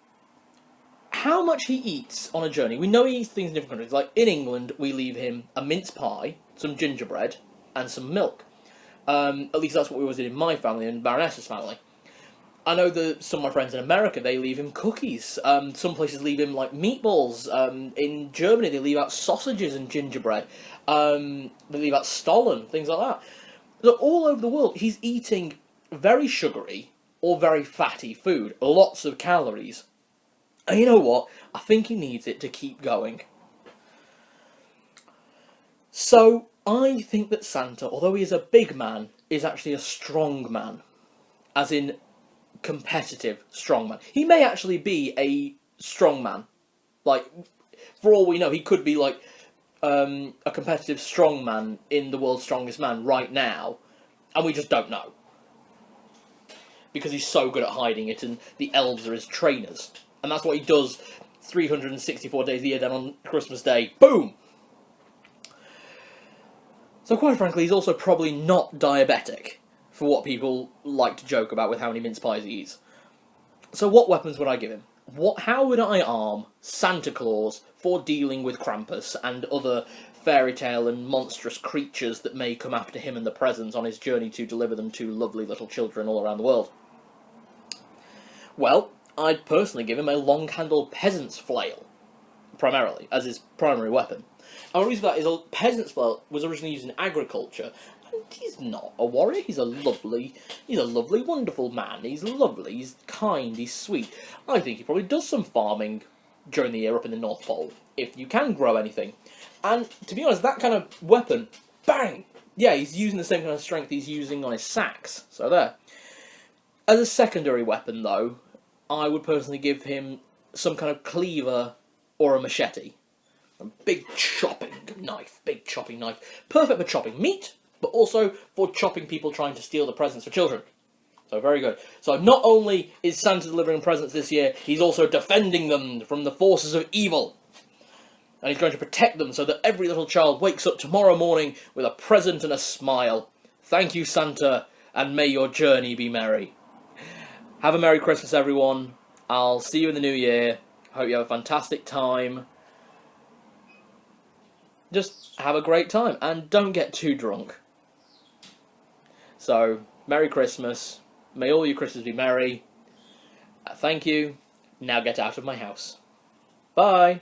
A: how much he eats on a journey. We know he eats things in different countries. Like, in England, we leave him a mince pie, some gingerbread, and some milk. At least that's what we always did in my family and Baroness's family. I know that some of my friends in America, they leave him cookies. Some places leave him, like, meatballs. In Germany, they leave out sausages and gingerbread. They leave out Stollen, things like that. So all over the world, he's eating very sugary or very fatty food. Lots of calories. And you know what? I think he needs it to keep going. So, I think that Santa, although he is a big man, is actually a strong man. As in... competitive strongman. He may actually be a strongman. Like, for all we know, he could be like a competitive strongman in the world's strongest man right now, and we just don't know. Because he's so good at hiding it, and the elves are his trainers. And that's what he does 364 days a year, then on Christmas Day, boom! So quite frankly, he's also probably not diabetic. For what people like to joke about with how many mince pies he eats. So what weapons would I give him? How would I arm Santa Claus for dealing with Krampus and other fairy tale and monstrous creatures that may come after him and the presents on his journey to deliver them to lovely little children all around the world? Well, I'd personally give him a long-handled peasant's flail, primarily, as his primary weapon. And the reason for that is a peasant's flail was originally used in agriculture. He's not a warrior, he's a lovely, wonderful man. He's lovely, he's kind, he's sweet. I think he probably does some farming during the year up in the North Pole, if you can grow anything. And, to be honest, that kind of weapon, bang! Yeah, he's using the same kind of strength he's using on his sacks, so there. As a secondary weapon, though, I would personally give him some kind of cleaver or a machete. A big chopping knife. Perfect for chopping meat, but also for chopping people trying to steal the presents for children. So very good. So not only is Santa delivering presents this year, he's also defending them from the forces of evil. And he's going to protect them so that every little child wakes up tomorrow morning with a present and a smile. Thank you, Santa, and may your journey be merry. Have a Merry Christmas, everyone. I'll see you in the new year. Hope you have a fantastic time. Just have a great time, and don't get too drunk. So, Merry Christmas. May all your Christmas be merry. Thank you. Now get out of my house. Bye.